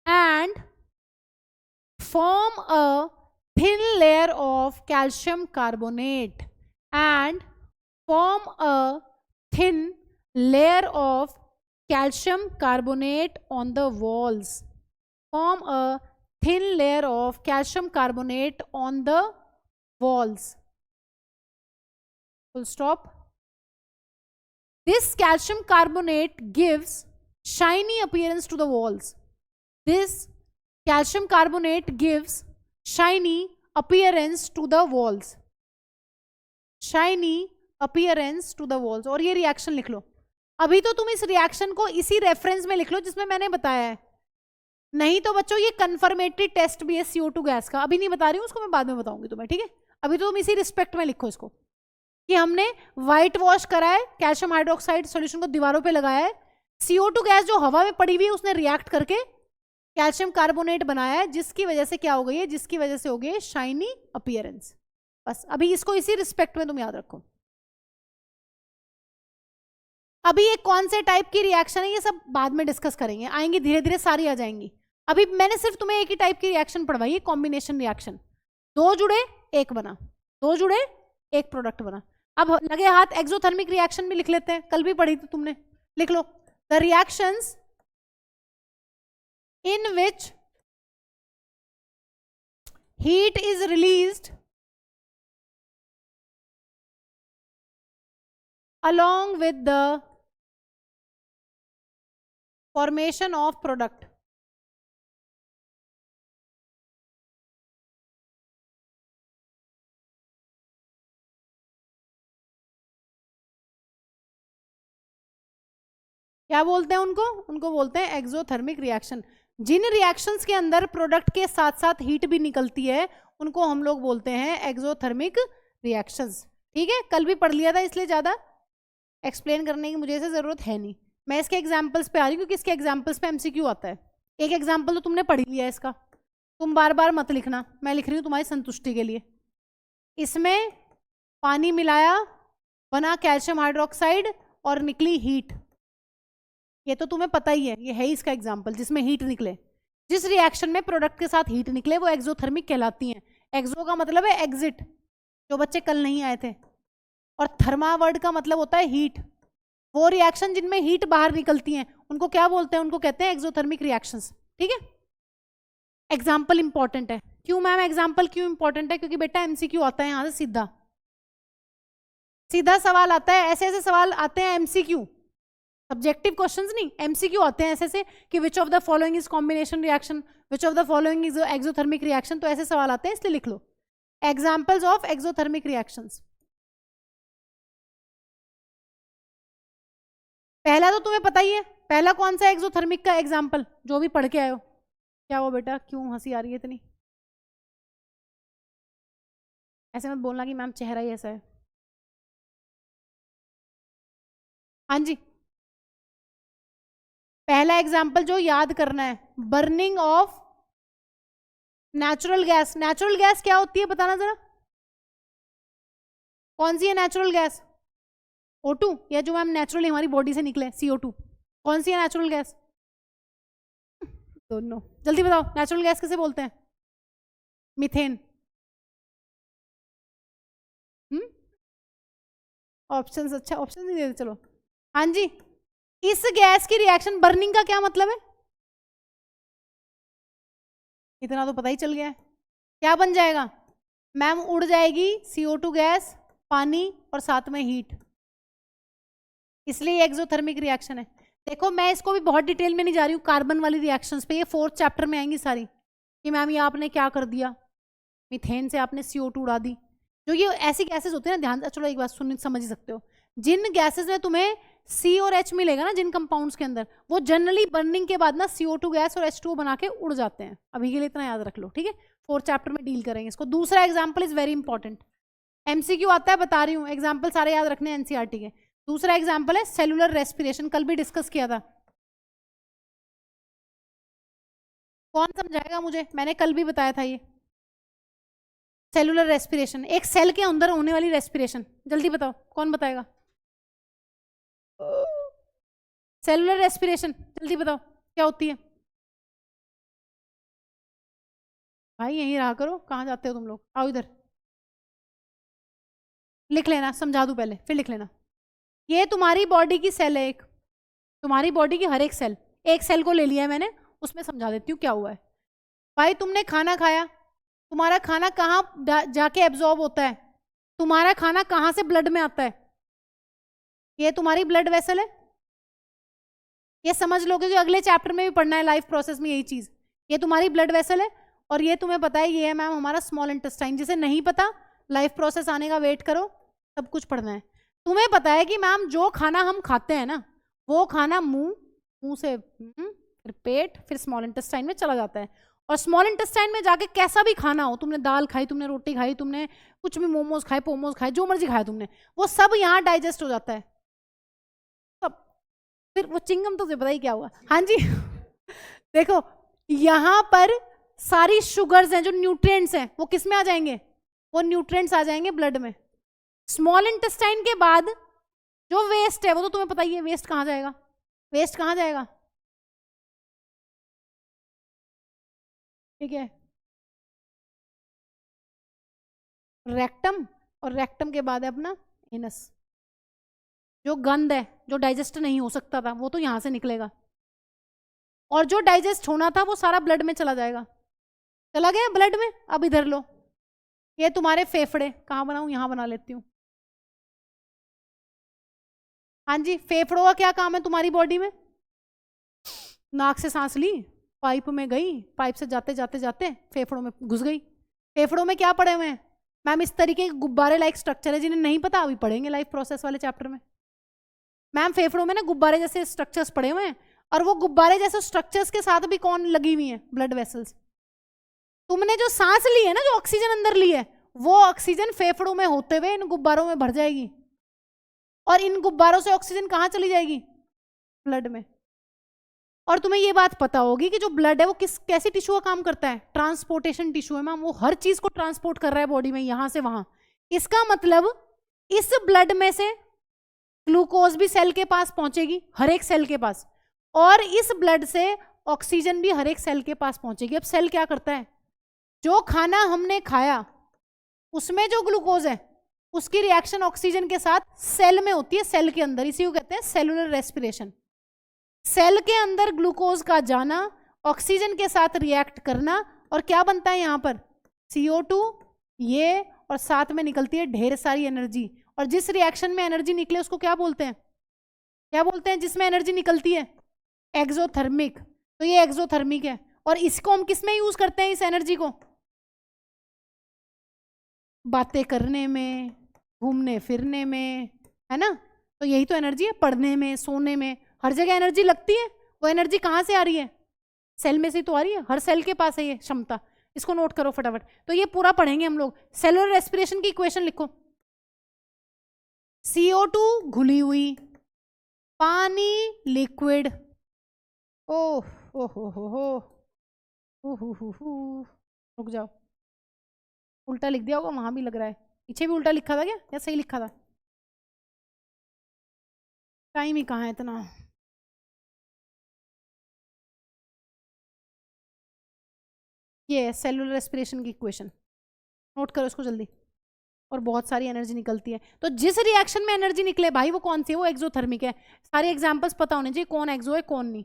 A: and form a thin layer of calcium carbonate, and form a thin layer of calcium carbonate on the walls. Form a thin layer of calcium carbonate on the walls. Full stop. This calcium carbonate gives shiny appearance to the walls. This calcium carbonate gives shiny appearance to the walls. Shiny appearance to the walls. और ये reaction लिख लो. अभी तो तुम इस reaction को इसी reference में लिख लो जिसमें मैंने बताया है. नहीं तो बच्चों ये कन्फर्मेटरी टेस्ट भी है CO2 गैस का. अभी नहीं बता रही हूँ, उसको मैं बाद में बताऊंगी तुम्हें. ठीक है, अभी तो तुम इसी रिस्पेक्ट में लिखो इसको कि हमने व्हाइट वॉश करा है, कैल्शियम हाइड्रोक्साइड सॉल्यूशन को दीवारों पे लगाया है, CO2 गैस जो हवा में पड़ी हुई है उसने रिएक्ट करके कैल्शियम कार्बोनेट बनाया है, जिसकी वजह से क्या हो गई है, जिसकी वजह से हो गई शाइनी अपीयरेंस. बस अभी इसको इसी रिस्पेक्ट में तुम याद रखो. अभी ये कौन से टाइप की रिएक्शन है ये सब बाद में डिस्कस करेंगे, आएंगी धीरे धीरे सारी आ जाएंगी. अभी मैंने सिर्फ तुम्हें एक ही टाइप की रिएक्शन पढ़वाई है, कॉम्बिनेशन रिएक्शन. दो जुड़े एक बना, दो जुड़े एक प्रोडक्ट बना. अब लगे हाथ एक्सोथर्मिक रिएक्शन भी लिख लेते हैं, कल भी पढ़ी थी तुमने, लिख लो. The reactions in which heat is released along with the formation of product. क्या बोलते हैं उनको? उनको बोलते हैं एक्सोथर्मिक रिएक्शन. जिन रिएक्शंस के अंदर प्रोडक्ट के साथ साथ हीट भी निकलती है उनको हम लोग बोलते हैं एक्सोथर्मिक रिएक्शंस. ठीक है, कल भी पढ़ लिया था, इसलिए ज़्यादा एक्सप्लेन करने की मुझे ऐसे ज़रूरत है नहीं. मैं इसके एग्जाम्पल्स पे आ रही हूँ क्योंकि इसके एग्जाम्पल्स पे MCQ आता है. एक एग्जाम्पल तो तुमने पढ़ लिया है इसका, तुम बार बार मत लिखना, मैं लिख रही हूँ तुम्हारी संतुष्टि के लिए. इसमें पानी मिलाया, बना कैल्शियम हाइड्रोक्साइड और निकली हीट. ये तो तुम्हें पता ही है, ये है इसका एग्जाम्पल जिसमें हीट निकले. जिस रिएक्शन में प्रोडक्ट के साथ हीट निकले वो एक्सोथर्मिक कहलाती हैं. एक्सो का मतलब है एग्जिट, जो बच्चे कल नहीं आए थे, और थर्मा वर्ड का मतलब होता है हीट. वो रिएक्शन जिनमें हीट बाहर निकलती हैं उनको क्या बोलते हैं? उनको कहते हैं एक्सोथर्मिक रिएक्शंस. ठीक है, एग्जाम्पल इंपॉर्टेंट है. क्यों मैम एग्जाम्पल क्यों इंपॉर्टेंट है? क्योंकि बेटा MCQ आता है यहाँ से सीधा सीधा सवाल आता है. ऐसे ऐसे सवाल आते हैं MCQ, सब्जेक्टिव क्वेश्चंस नहीं, MCQ आते हैं ऐसे से कि which of the following is combination reaction, which of the following is exothermic reaction. तो ऐसे सवाल आते हैं, इसलिए लिख लो एग्जाम्पल्स ऑफ एक्सोथर्मिक रिएक्शंस. पहला तो तुम्हें पता ही है, पहला कौन सा एक्सोथर्मिक का एग्जाम्पल जो भी पढ़ के आए हो. क्या हुआ बेटा, क्यों हंसी आ रही है इतनी? ऐसे मत बोलना कि मैम चेहरा ही ऐसा है. हाँ जी, पहला एग्जाम्पल जो याद करना है, burning of natural gas. Natural gas क्या होती है बताना जरा, कौन सी है नेचुरल गैस? O2, या जो मैम नेचुरली हमारी बॉडी से निकले CO2. कौन सी है नेचुरल गैस? दोनों. जल्दी बताओ, नेचुरल गैस किसे बोलते हैं? मीथेन. ऑप्शंस, अच्छा ऑप्शन नहीं देते, चलो. हाँ जी, इस गैस की रिएक्शन बर्निंग का क्या मतलब है? इतना तो पता ही चल गया है. क्या बन जाएगा मैम? उड़ जाएगी CO2 गैस, पानी और साथ में हीट. इसलिए एक्सोथर्मिक रिएक्शन है। देखो मैं इसको भी बहुत डिटेल में नहीं जा रही हूँ, कार्बन वाली रिएक्शंस पे, ये 4th चैप्टर में आएंगी सारी कि मैम ये आपने क्या कर दिया, मीथेन से आपने CO2 उड़ा दी। जो ये ऐसी गैसेस होती है ना, ध्यान, चलो एक बात सुन समझ ही सकते हो, जिन गैसेस में तुम्हें C और H मिलेगा ना, जिन कंपाउंड्स के अंदर, वो जनरली बर्निंग के बाद ना CO2 गैस और H2O बना के उड़ जाते हैं। अभी के लिए इतना याद रख लो, ठीक है, 4th चैप्टर में डील करेंगे इसको। दूसरा example is very important, MCQ आता है, बता रही हूँ, एग्जाम्पल सारे याद रखने हैं NCERT के। दूसरा एग्जाम्पल है सेलुलर रेस्पिरेशन, कल भी डिस्कस किया था। कौन समझाएगा मुझे, मैंने कल भी बताया था ये सेलुलर रेस्पिरेशन, एक सेल के अंदर होने वाली रेस्पिरेशन, जल्दी बताओ कौन बताएगा। सेलुलर रेस्पिरेशन जल्दी बताओ क्या होती है। भाई यहीं रहा करो, कहाँ जाते हो तुम लोग, आओ इधर, लिख लेना, समझा दूं पहले फिर लिख लेना। ये तुम्हारी बॉडी की सेल है, एक तुम्हारी बॉडी की हर एक सेल, एक सेल को ले लिया है मैंने, उसमें समझा देती हूँ क्या हुआ है। भाई तुमने खाना खाया, तुम्हारा खाना कहाँ जाके एब्जॉर्ब होता है, तुम्हारा खाना कहाँ से ब्लड में आता है, ये तुम्हारी ब्लड वेसल है। ये समझ लोगे कि अगले चैप्टर में भी पढ़ना है, लाइफ प्रोसेस में यही चीज, ये तुम्हारी ब्लड वेसल है। और ये तुम्हें पता है, ये है मैम हमारा स्मॉल इंटेस्टाइन। जिसे नहीं पता, लाइफ प्रोसेस आने का वेट करो, सब कुछ पढ़ना है। तुम्हें पता है कि मैम जो खाना हम खाते हैं ना, वो खाना मुंह से फिर पेट, फिर स्मॉल इंटेस्टाइन में चला जाता है। और स्मॉल इंटेस्टाइन में जाके कैसा भी खाना हो, तुमने दाल खाई, तुमने रोटी खाई, तुमने कुछ भी मोमोज खाए, पोमोज खाए, जो मर्जी खाया तुमने, वो सब यहाँ डाइजेस्ट हो जाता है सब। फिर वो चिंगम तो पता ही क्या हुआ। हाँ जी देखो यहाँ पर सारी शुगर्स हैं, जो न्यूट्रिएंट्स हैं, वो किस में आ जाएंगे, वो न्यूट्रिएंट्स आ जाएंगे ब्लड में। स्मॉल इंटेस्टाइन के बाद जो वेस्ट है, वो तो तुम्हें पता ही है, वेस्ट कहाँ जाएगा, वेस्ट कहाँ जाएगा, ठीक है, रेक्टम, और रेक्टम के बाद है अपना एनस। जो गंद है, जो डाइजेस्ट नहीं हो सकता था, वो तो यहां से निकलेगा, और जो डाइजेस्ट होना था वो सारा ब्लड में चला जाएगा। चला गया ब्लड में। अब इधर लो, ये तुम्हारे फेफड़े, कहाँ बनाऊं, यहां बना लेती हूँ। हाँ जी, फेफड़ों का क्या काम है तुम्हारी बॉडी में, नाक से सांस ली, पाइप में गई, पाइप से जाते जाते जाते फेफड़ों में घुस गई। फेफड़ों में क्या पड़े हुए हैं मैम, इस तरीके के गुब्बारे लाइक स्ट्रक्चर है, जिन्हें नहीं पता अभी पढ़ेंगे लाइफ प्रोसेस वाले चैप्टर में। मैम फेफड़ों में ना गुब्बारे जैसे स्ट्रक्चर्स पड़े हुए हैं, और वो गुब्बारे जैसे स्ट्रक्चर्स के साथ भी कौन लगी हुई है, ब्लड वेसल्स। तुमने जो सांस ली है ना, जो ऑक्सीजन अंदर ली है, वो ऑक्सीजन फेफड़ों में होते हुए इन गुब्बारों में भर जाएगी, और इन गुब्बारों से ऑक्सीजन कहाँ चली जाएगी, ब्लड में। और तुम्हें ये बात पता होगी कि जो ब्लड है वो कैसी टिश्यू का काम करता है, ट्रांसपोर्टेशन टिश्यू है मैम, वो हर चीज को ट्रांसपोर्ट कर रहा है बॉडी में, यहां से वहां। इसका मतलब इस ब्लड में से ग्लूकोज भी सेल के पास पहुंचेगी, हर एक सेल के पास, और इस ब्लड से ऑक्सीजन भी हर एक सेल के पास पहुंचेगी। अब सेल क्या करता है, जो खाना हमने खाया उसमें जो ग्लूकोज है, उसकी रिएक्शन ऑक्सीजन के साथ सेल में होती है, सेल के अंदर, इसी को कहते हैं सेलुलर रेस्पिरेशन। सेल के अंदर ग्लूकोज का जाना, ऑक्सीजन के साथ रिएक्ट करना, और क्या बनता है यहाँ पर, CO2, ये, और साथ में निकलती है ढेर सारी एनर्जी। और जिस रिएक्शन में एनर्जी निकले उसको क्या बोलते हैं, क्या बोलते हैं जिसमें एनर्जी निकलती है, एक्सोथर्मिक। तो ये एक्सोथर्मिक है, और इसको हम किस में यूज करते हैं, इस एनर्जी को बातें करने में, घूमने फिरने में, है ना। तो यही तो एनर्जी है, पढ़ने में, सोने में, हर जगह एनर्जी लगती है। वो एनर्जी कहाँ से आ रही है, सेल में से तो आ रही है, हर सेल के पास है ये क्षमता। इसको नोट करो फटाफट। तो ये पूरा पढ़ेंगे हम लोग। सेलुलर रेस्पिरेशन की इक्वेशन लिखो, CO2 घुली हुई, पानी लिक्विड, ओह हो, रुक जाओ, उल्टा लिख दिया होगा, वहां भी लग रहा है, पीछे भी उल्टा लिखा था क्या, या सही लिखा था, टाइम ही कहाँ है इतना। ये सेलुलर रेस्पिरेशन की इक्वेशन नोट करो इसको जल्दी। और बहुत सारी एनर्जी निकलती है। तो जिस रिएक्शन में एनर्जी निकले भाई, वो कौन सी है, वो एक्सोथर्मिक है। सारे एग्जांपल्स पता होने चाहिए, कौन एक्सो है कौन नहीं।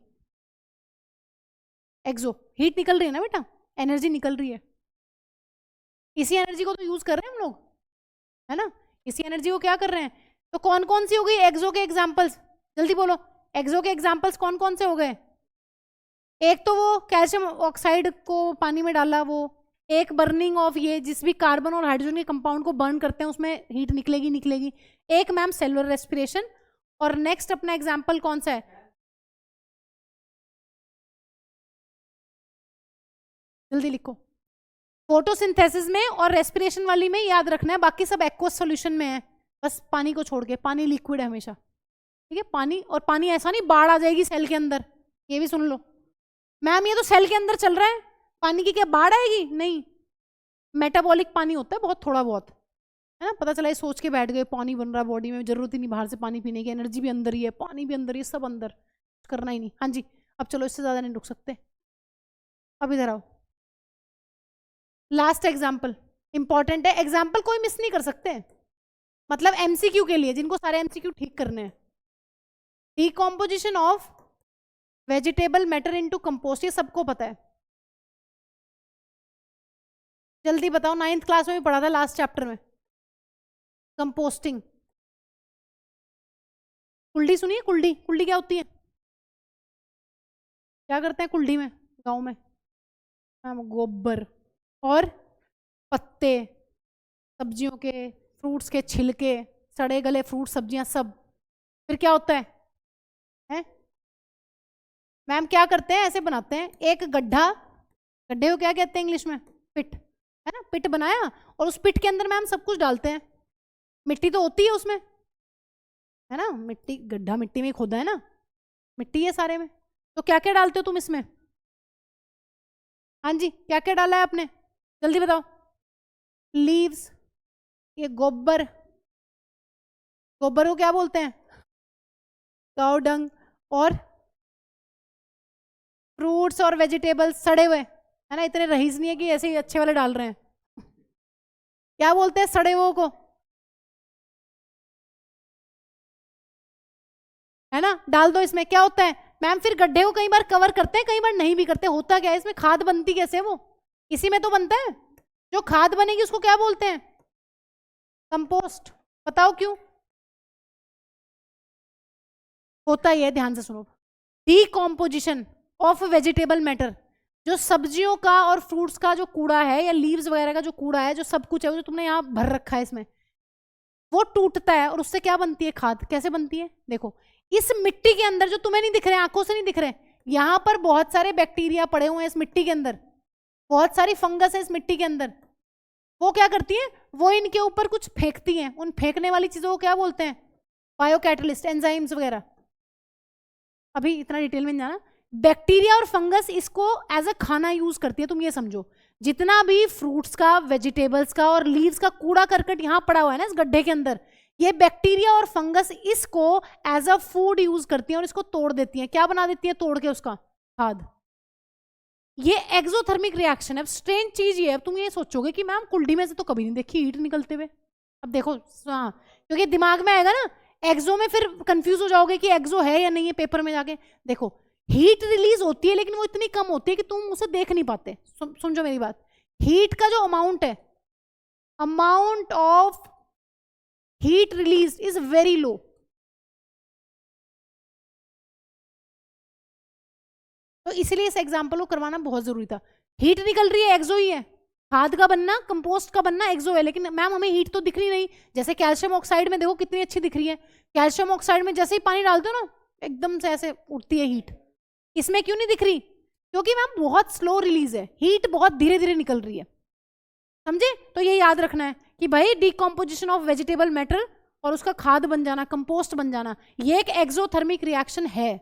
A: एक्सो हीट निकल रही है ना बेटा, एनर्जी निकल रही है, इसी एनर्जी को तो यूज कर रहे हैं हम लोग, है ना, इसी एनर्जी को क्या कर रहे हैं। तो कौन कौन सी हो गई एक्सो के एग्जाम्पल्स, जल्दी बोलो, एक्सो के एग्जाम्पल्स कौन कौन से हो गए? एक तो वो कैल्शियम ऑक्साइड को पानी में डाला, वो एक बर्निंग ऑफ ये जिस भी कार्बन और हाइड्रोजन के कंपाउंड को बर्न करते हैं उसमें हीट निकलेगी। एक मैम सेलुलर रेस्पिरेशन। और नेक्स्ट अपना एग्जाम्पल कौन सा है? जल्दी लिखो। फोटोसिंथेसिस में और रेस्पिरेशन वाली में याद रखना है, बाकी सब एक्वस सॉल्यूशन में है, बस पानी को छोड़ के। पानी लिक्विड है हमेशा, ठीक है? पानी, और पानी ऐसा नहीं बाढ़ आ जाएगी सेल के अंदर, ये भी सुन लो। मैम ये तो सेल के अंदर चल रहा है, पानी की क्या बाढ़ आएगी? नहीं, मेटाबॉलिक पानी होता है बहुत, थोड़ा बहुत, है ना? पता चला ये सोच के बैठ गए पानी बन रहा है बॉडी में, जरूरत ही नहीं बाहर से पानी पीने की, एनर्जी भी अंदर ही है, पानी भी अंदर ही है, सब अंदर, करना ही नहीं। हाँ जी, अब चलो इससे ज्यादा नहीं रुक सकते, अब इधर आओ। लास्ट एग्जाम्पल इंपॉर्टेंट है, एग्जाम्पल कोई मिस नहीं कर सकते, मतलब एमसीक्यू के लिए, जिनको सारे एमसीक्यू ठीक करने हैं। Decomposition of vegetable matter into compost, ये सबको पता है, जल्दी बताओ, 9th क्लास में भी पढ़ा था लास्ट चैप्टर में, कंपोस्टिंग। कुल्डी सुनिए, कुल्डी, कुल्डी क्या होती है? क्या करते हैं कुल्डी में गांव में? गोबर और पत्ते, सब्जियों के, फ्रूट्स के छिलके, सड़े गले फ्रूट सब्जियां सब, फिर क्या होता है? मैम क्या करते हैं, ऐसे बनाते हैं एक गड्ढा, गड्ढे को क्या कहते हैं इंग्लिश में? पिट, है ना? पिट बनाया और उस पिट के अंदर मैम सब कुछ डालते हैं, मिट्टी तो होती है उसमें, है ना? मिट्टी, गड्ढा मिट्टी में खोदा है ना, मिट्टी है सारे में, तो क्या क्या डालते हो तुम इसमें? हाँ जी, क्या क्या डाला है आपने, जल्दी बताओ। लीव्स, ये गोबर, गोबर को क्या बोलते हैं? काऊ डंग, और फ्रूट्स और वेजिटेबल्स सड़े हुए, है ना? इतने रईस नहीं है कि ऐसे ही अच्छे वाले डाल रहे हैं, क्या बोलते हैं सड़े हुए को, है ना? डाल दो इसमें, क्या होता है मैम? फिर गड्ढे को कई बार कवर करते हैं, कई बार नहीं भी करते। होता क्या है इसमें, खाद बनती कैसे? वो इसी में तो बनता है, जो खाद बनेगी उसको क्या बोलते हैं? कंपोस्ट। बताओ क्यों होता है? ध्यान से सुनो, डिकम्पोजिशन ऑफ वेजिटेबल मैटर, जो सब्जियों का और फ्रूट्स का जो कूड़ा है या लीव्स वगैरह का जो कूड़ा है, जो सब कुछ है, वो जो तुमने यहाँ भर रखा है इसमें, वो टूटता है और उससे क्या बनती है? खाद। कैसे बनती है? देखो, इस मिट्टी के अंदर जो तुम्हें नहीं दिख रहे, आंखों से नहीं दिख रहे, यहाँ पर बहुत सारे बैक्टीरिया पड़े हुए हैं इस मिट्टी के अंदर, बहुत सारी फंगस है इस मिट्टी के अंदर। वो क्या करती है? वो इनके ऊपर कुछ फेंकती हैं, उन फेंकने वाली चीजों को क्या बोलते हैं? बायोकैटलिस्ट, एंजाइम्स वगैरह। अभी इतना डिटेल में नहीं जाना। बैक्टीरिया और फंगस इसको एज अ खाना यूज करती है। तुम ये समझो, जितना भी फ्रूट्स का, वेजिटेबल्स का और लीव्स का कूड़ा करकट यहाँ पड़ा हुआ है ना इस गड्ढे के अंदर, ये बैक्टीरिया और फंगस इसको एज अ फूड यूज करती हैं और इसको तोड़ देती हैं। क्या बना देती है तोड़ के? उसका खाद। ये एक्सोथर्मिक रिएक्शन है। अब स्ट्रेंज चीज ये है, अब तुम ये सोचोगे कि मैम कुल्डी में से तो कभी नहीं देखी हीट निकलते हुए। अब देखो, हाँ, क्योंकि दिमाग में आएगा ना एक्सो में, फिर कंफ्यूज हो जाओगे कि एक्सो है या नहीं है पेपर में जाके। देखो, हीट रिलीज होती है लेकिन वो इतनी कम होती है कि तुम उसे देख नहीं पाते। समझो मेरी बात, हीट का जो अमाउंट है, amount of heat release is very low. तो इसलिए इस एग्जाम्पल को करवाना बहुत जरूरी था। हीट निकल रही है, एक्सो ही है। खाद का बनना, कंपोस्ट का बनना एक्सो है, लेकिन मैम हमें हीट तो दिख रही नहीं। जैसे कैल्शियम ऑक्साइड में देखो कितनी अच्छी दिख रही है। कैल्शियम ऑक्साइड में जैसे ही पानी डालते हो ना, एकदम से ऐसे उठती है हीट। इसमें क्यों नहीं दिख रही? क्योंकि मैम बहुत स्लो रिलीज है, हीट बहुत धीरे धीरे निकल रही है। समझे? तो ये याद रखना है कि भाई डिकम्पोजिशन ऑफ वेजिटेबल मैटर और उसका खाद बन जाना, कंपोस्ट बन जाना, ये एक एक्सोथर्मिक रिएक्शन है।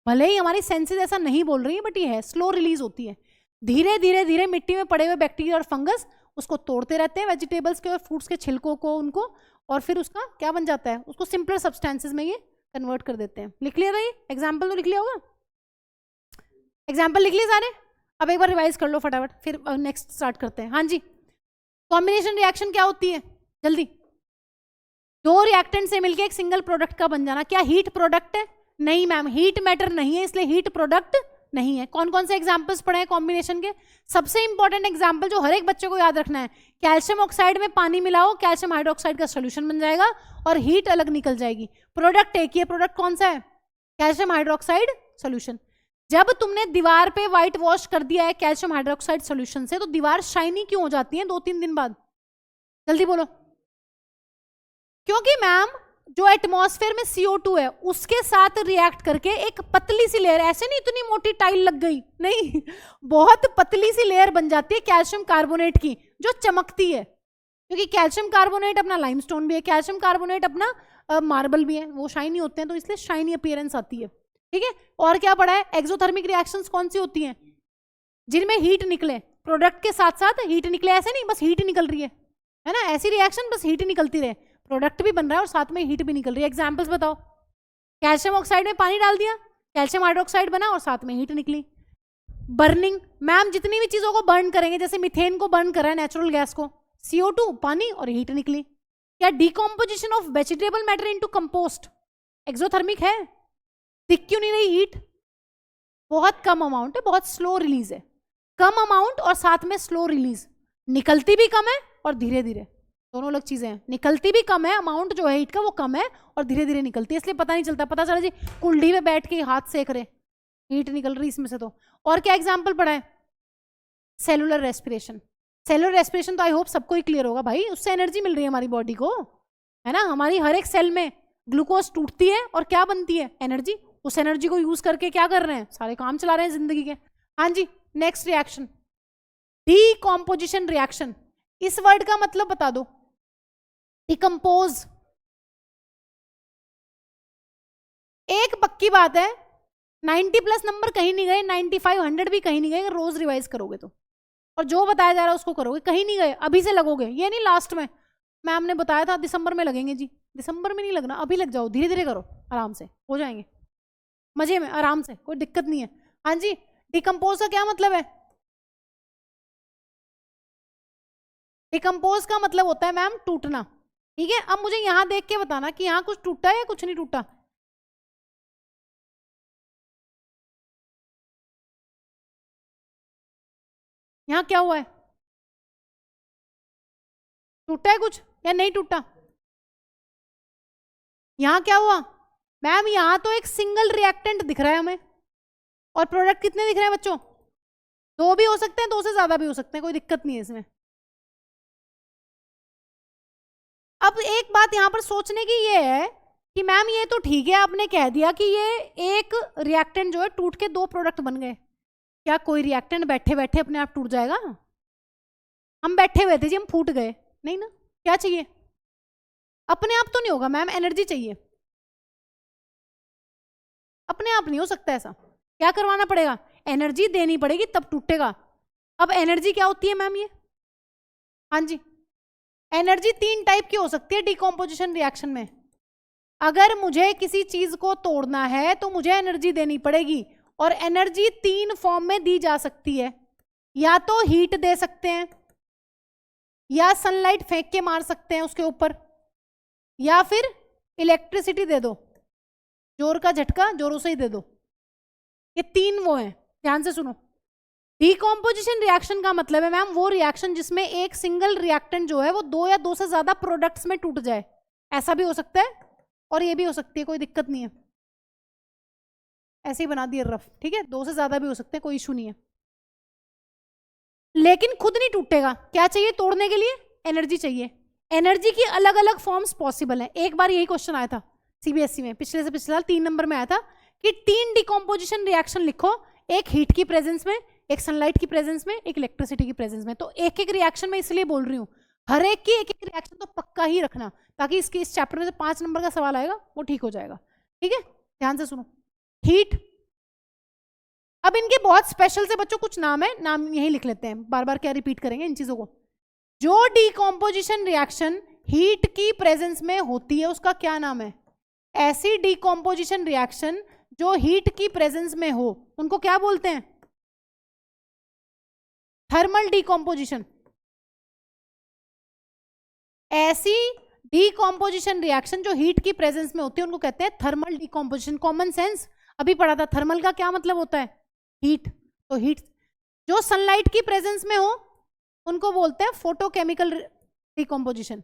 A: भले ही हमारी सेंसेस ऐसा नहीं बोल रही है, बट ये है, स्लो रिलीज होती है। धीरे धीरे धीरे मिट्टी में पड़े हुए बैक्टीरिया और फंगस उसको तोड़ते रहते हैं, वेजिटेबल्स के और फ्रूट्स के छिलकों को, उनको, और फिर उसका क्या बन जाता है? उसको सिंपलर सब्सटेंसेस में ये कन्वर्ट कर देते हैं। लिख लिया था ये एग्जाम्पल? तो लिख लिया होगा, एग्जाम्पल लिख लिए सारे। अब एक बार रिवाइज कर लो फटाफट, फिर नेक्स्ट स्टार्ट करते हैं। हाँ जी, कॉम्बिनेशन रिएक्शन क्या होती है? जल्दी। दो रिएक्टेंट से मिलकर एक सिंगल प्रोडक्ट का बन जाना। क्या हीट प्रोडक्ट है? नहीं मैम, हीट मैटर नहीं है, इसलिए हीट प्रोडक्ट नहीं है। कौन कौन से एग्जाम्पल्स पढ़े हैं कॉम्बिनेशन के? सबसे इंपॉर्टेंट एग्जाम्पल जो हर एक बच्चे को याद रखना है, कैल्शियम ऑक्साइड में पानी मिलाओ, कैल्शियम हाइड्रोक्साइड का सोल्यूशन बन जाएगा और हीट अलग निकल जाएगी। प्रोडक्ट एक ही है, प्रोडक्ट कौन सा है? Calcium hydroxide solution. जब तुमने दीवार पे व्हाइट वॉश कर दिया है कैल्शियम हाइड्रोक्साइड सॉल्यूशन से, तो दीवार शाइनी क्यों हो जाती है 2-3 दिन बाद? जल्दी बोलो। क्योंकि मैम जो एटमॉस्फेयर में CO2 है उसके साथ रिएक्ट करके एक पतली सी लेयर, ऐसे नहीं इतनी मोटी टाइल लग गई, नहीं, बहुत पतली सी लेयर बन जाती है कैल्शियम कार्बोनेट की, जो चमकती है। क्योंकि कैल्शियम कार्बोनेट अपना लाइमस्टोन भी है, कैल्शियम कार्बोनेट अपना मार्बल भी है, वो शाइनी होते हैं, तो इसलिए शाइनी अपीयरेंस आती है। ठीक है, और क्या पढ़ा है? एक्सोथर्मिक रिएक्शंस कौन सी होती हैं? जिनमें हीट निकले, प्रोडक्ट के साथ साथ हीट निकले, ऐसे नहीं बस हीट निकल रही है ना, ऐसी रिएक्शन बस हीट निकलती रहे, प्रोडक्ट भी बन रहा है और साथ में हीट भी निकल रही है। एग्जांपल्स बताओ। कैल्शियम ऑक्साइड में पानी डाल दिया, कैल्शियम हाइड्रोक्साइड बना और साथ में हीट निकली। बर्निंग, मैम जितनी भी चीजों को बर्न करेंगे, जैसे मिथेन को बर्न करा है, नेचुरल गैस को, CO2 पानी और हीट निकली। क्या decomposition of vegetable matter into compost exothermic है? दिख क्यों नहीं रही हीट? बहुत कम अमाउंट है, बहुत स्लो रिलीज है, कम अमाउंट और साथ में स्लो रिलीज, निकलती भी कम है और धीरे धीरे, दोनों अलग चीजें हैं। निकलती भी कम है, अमाउंट जो है हीट का वो कम है और धीरे धीरे निकलती है, इसलिए पता नहीं चलता। पता चला जी कुंडी में बैठ के हाथ सेक रहे, हीट निकल रही इसमें से। तो और क्या एग्जाम्पल पढ़ा है? Cellular respiration. सेलुलर रेस्पिरेशन तो आई होप सबको ही क्लियर होगा भाई, उससे एनर्जी मिल रही है हमारी बॉडी को, है ना। हमारी हर एक सेल में ग्लूकोज टूटती है और क्या बनती है? एनर्जी। उस एनर्जी को यूज करके क्या कर रहे हैं? सारे काम चला रहे हैं जिंदगी के। हाँ जी, नेक्स्ट रिएक्शन, डीकॉम्पोजिशन रिएक्शन। इस वर्ड का मतलब बता दो। डिकम्पोज। एक पक्की बात है, 90+ नंबर कहीं नहीं गए, 95, 100 भी कहीं नहीं गए, रोज रिवाइज करोगे तो, और जो बताया जा रहा है उसको करोगे, कहीं नहीं गए, अभी से लगोगे। ये नहीं लास्ट में मैम ने बताया था दिसंबर में लगेंगे जी, दिसंबर में नहीं लगना, अभी लग जाओ, धीरे धीरे करो, आराम से हो जाएंगे, मजे में, आराम से, कोई दिक्कत नहीं है। हाँ जी, डिकम्पोज का क्या मतलब है? डिकम्पोज का मतलब होता है मैम टूटना। ठीक है, अब मुझे यहां देख के बताना कि यहां कुछ टूटा है या कुछ नहीं टूटा। यहां क्या हुआ है? टूटा है कुछ या नहीं टूटा? यहां क्या हुआ मैम? यहां तो एक सिंगल रिएक्टेंट दिख रहा है हमें, और प्रोडक्ट कितने दिख रहे हैं बच्चों? 2 भी हो सकते हैं, 2 से ज्यादा भी हो सकते हैं, कोई दिक्कत नहीं है इसमें। अब एक बात यहां पर सोचने की ये है कि मैम ये तो ठीक है, आपने कह दिया कि ये एक रिएक्टेंट जो है टूट के 2 प्रोडक्ट बन गए, क्या कोई रिएक्टेंट बैठे बैठे अपने आप टूट जाएगा? हम बैठे हुए थे जी, हम फूट गए नहीं ना। क्या चाहिए? अपने आप तो नहीं होगा मैम, एनर्जी चाहिए, अपने आप नहीं हो सकता ऐसा, क्या करवाना पड़ेगा? एनर्जी देनी पड़ेगी तब टूटेगा। अब एनर्जी क्या होती है मैम? ये हाँ जी, एनर्जी 3 टाइप की हो सकती है डिकम्पोजिशन रिएक्शन में। अगर मुझे किसी चीज को तोड़ना है तो मुझे एनर्जी देनी पड़ेगी, और एनर्जी 3 फॉर्म में दी जा सकती है। या तो हीट दे सकते हैं, या सनलाइट फेंक के मार सकते हैं उसके ऊपर, या फिर इलेक्ट्रिसिटी दे दो, जोर का झटका जोरों से ही दे दो। ये 3 वो हैं, ध्यान से सुनो। डिकम्पोजिशन रिएक्शन का मतलब है मैम वो रिएक्शन जिसमें एक सिंगल रिएक्टेंट जो है वो 2 या 2 से ज्यादा प्रोडक्ट्स में टूट जाए। ऐसा भी हो सकता है और ये भी हो सकती है, कोई दिक्कत नहीं है, ऐसे ही बना दिए रफ। ठीक है, 2 से ज्यादा भी हो सकते हैं, कोई इशू नहीं है, लेकिन खुद नहीं टूटेगा। क्या चाहिए तोड़ने के लिए? एनर्जी चाहिए। एनर्जी की अलग अलग फॉर्म्स पॉसिबल है। एक बार यही क्वेश्चन आया था CBSE में, पिछले से पिछले साल 3 नंबर में आया था कि 3 डिकम्पोजिशन रिएक्शन लिखो, एक हीट की प्रेजेंस में, एक सनलाइट की प्रेजेंस में, एक इलेक्ट्रिसिटी की प्रेजेंस में। तो एक एक रिएक्शन में इसलिए बोल रही हूँ, हर एक की एक एक रिएक्शन तो पक्का ही रखना, ताकि इसके इस चैप्टर में से 5 नंबर का सवाल आएगा वो ठीक हो जाएगा। ठीक है, ध्यान से सुनो। हीट, अब इनके बहुत स्पेशल से बच्चों कुछ नाम है, नाम यही लिख लेते हैं, बार बार क्या रिपीट करेंगे इन चीजों को। जो डिकम्पोजिशन रिएक्शन हीट की प्रेजेंस में होती है उसका क्या नाम है? ऐसी डिकम्पोजिशन रिएक्शन जो हीट की प्रेजेंस में हो उनको क्या बोलते हैं? Thermal decomposition. ऐसी डिकम्पोजिशन रिएक्शन जो हीट की प्रेजेंस में होती है उनको कहते हैं थर्मल डिकम्पोजिशन। कॉमन सेंस अभी पढ़ा था, थर्मल का क्या मतलब होता है? हीट। तो हीट जो सनलाइट की प्रेजेंस में हो उनको बोलते हैं फोटोकेमिकल डिकम्पोजिशन।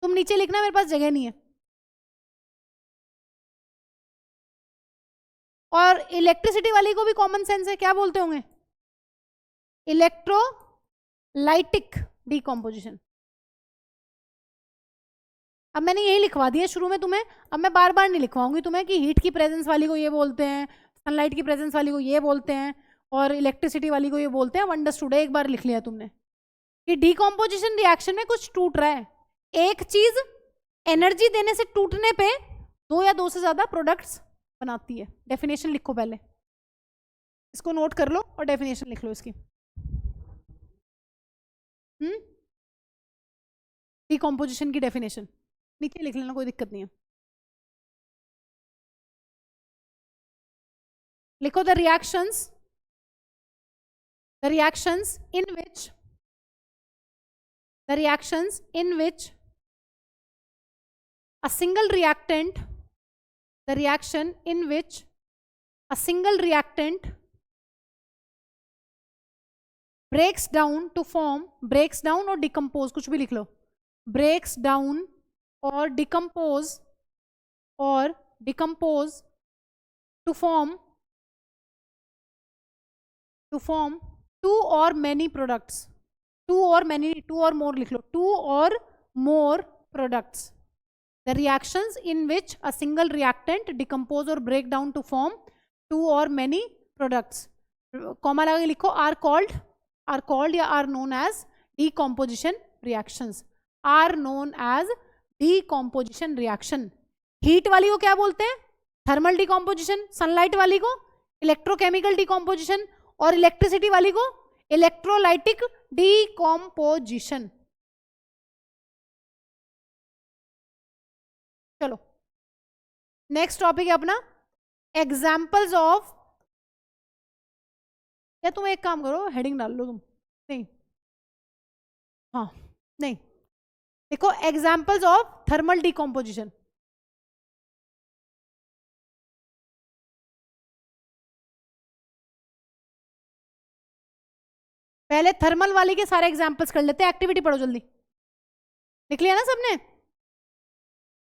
A: तुम नीचे लिखना, मेरे पास जगह नहीं है। और इलेक्ट्रिसिटी वाली को भी कॉमन सेंस है, क्या बोलते होंगे? Electrolytic decomposition. अब मैंने यही लिखवा दिया शुरू में तुम्हें, अब मैं बार बार नहीं लिखवाऊंगी तुम्हें कि हीट की प्रेजेंस वाली को ये बोलते हैं, सनलाइट की प्रेजेंस वाली को ये बोलते हैं, और इलेक्ट्रिसिटी वाली को ये बोलते हैं। अंडरस्टूड है, एक बार लिख लिया तुमने कि डिकम्पोजिशन रिएक्शन में कुछ टूट रहा है। एक चीज एनर्जी देने से टूटने पे दो या दो से ज्यादा प्रोडक्ट्स बनाती है। डेफिनेशन लिखो पहले, इसको नोट कर लो और डेफिनेशन लिख लो इसकी। डिकम्पोजिशन की डेफिनेशन नीचे लिख लेना, कोई दिक्कत नहीं है। लिखो the reactions in which a single reactant breaks down to form, breaks down or decompose, कुछ भी लिख लो, breaks down or decompose to form two or many products, two or more लिख लो, two or more products, the reactions in which a single reactant decompose or break down to form two or many products, comma लगा के लिखो, are called या are known as decomposition reactions, are known as decomposition reaction। Heat वाली को क्या बोलते हैं? Thermal decomposition. Sunlight वाली को इलेक्ट्रोकेमिकल डिकम्पोजिशन, और इलेक्ट्रिसिटी वाली को इलेक्ट्रोलाइटिक डिकम्पोजिशन। चलो नेक्स्ट टॉपिक है अपना एग्जाम्पल्स ऑफ, या तुम एक काम करो हेडिंग डाल लो तुम, नहीं हाँ नहीं, देखो एग्जाम्पल्स ऑफ थर्मल डिकम्पोजिशन। पहले थर्मल वाली के सारे एग्जाम्पल्स कर लेते हैं, एक्टिविटी पढ़ो जल्दी। लिख लिया ना सबने?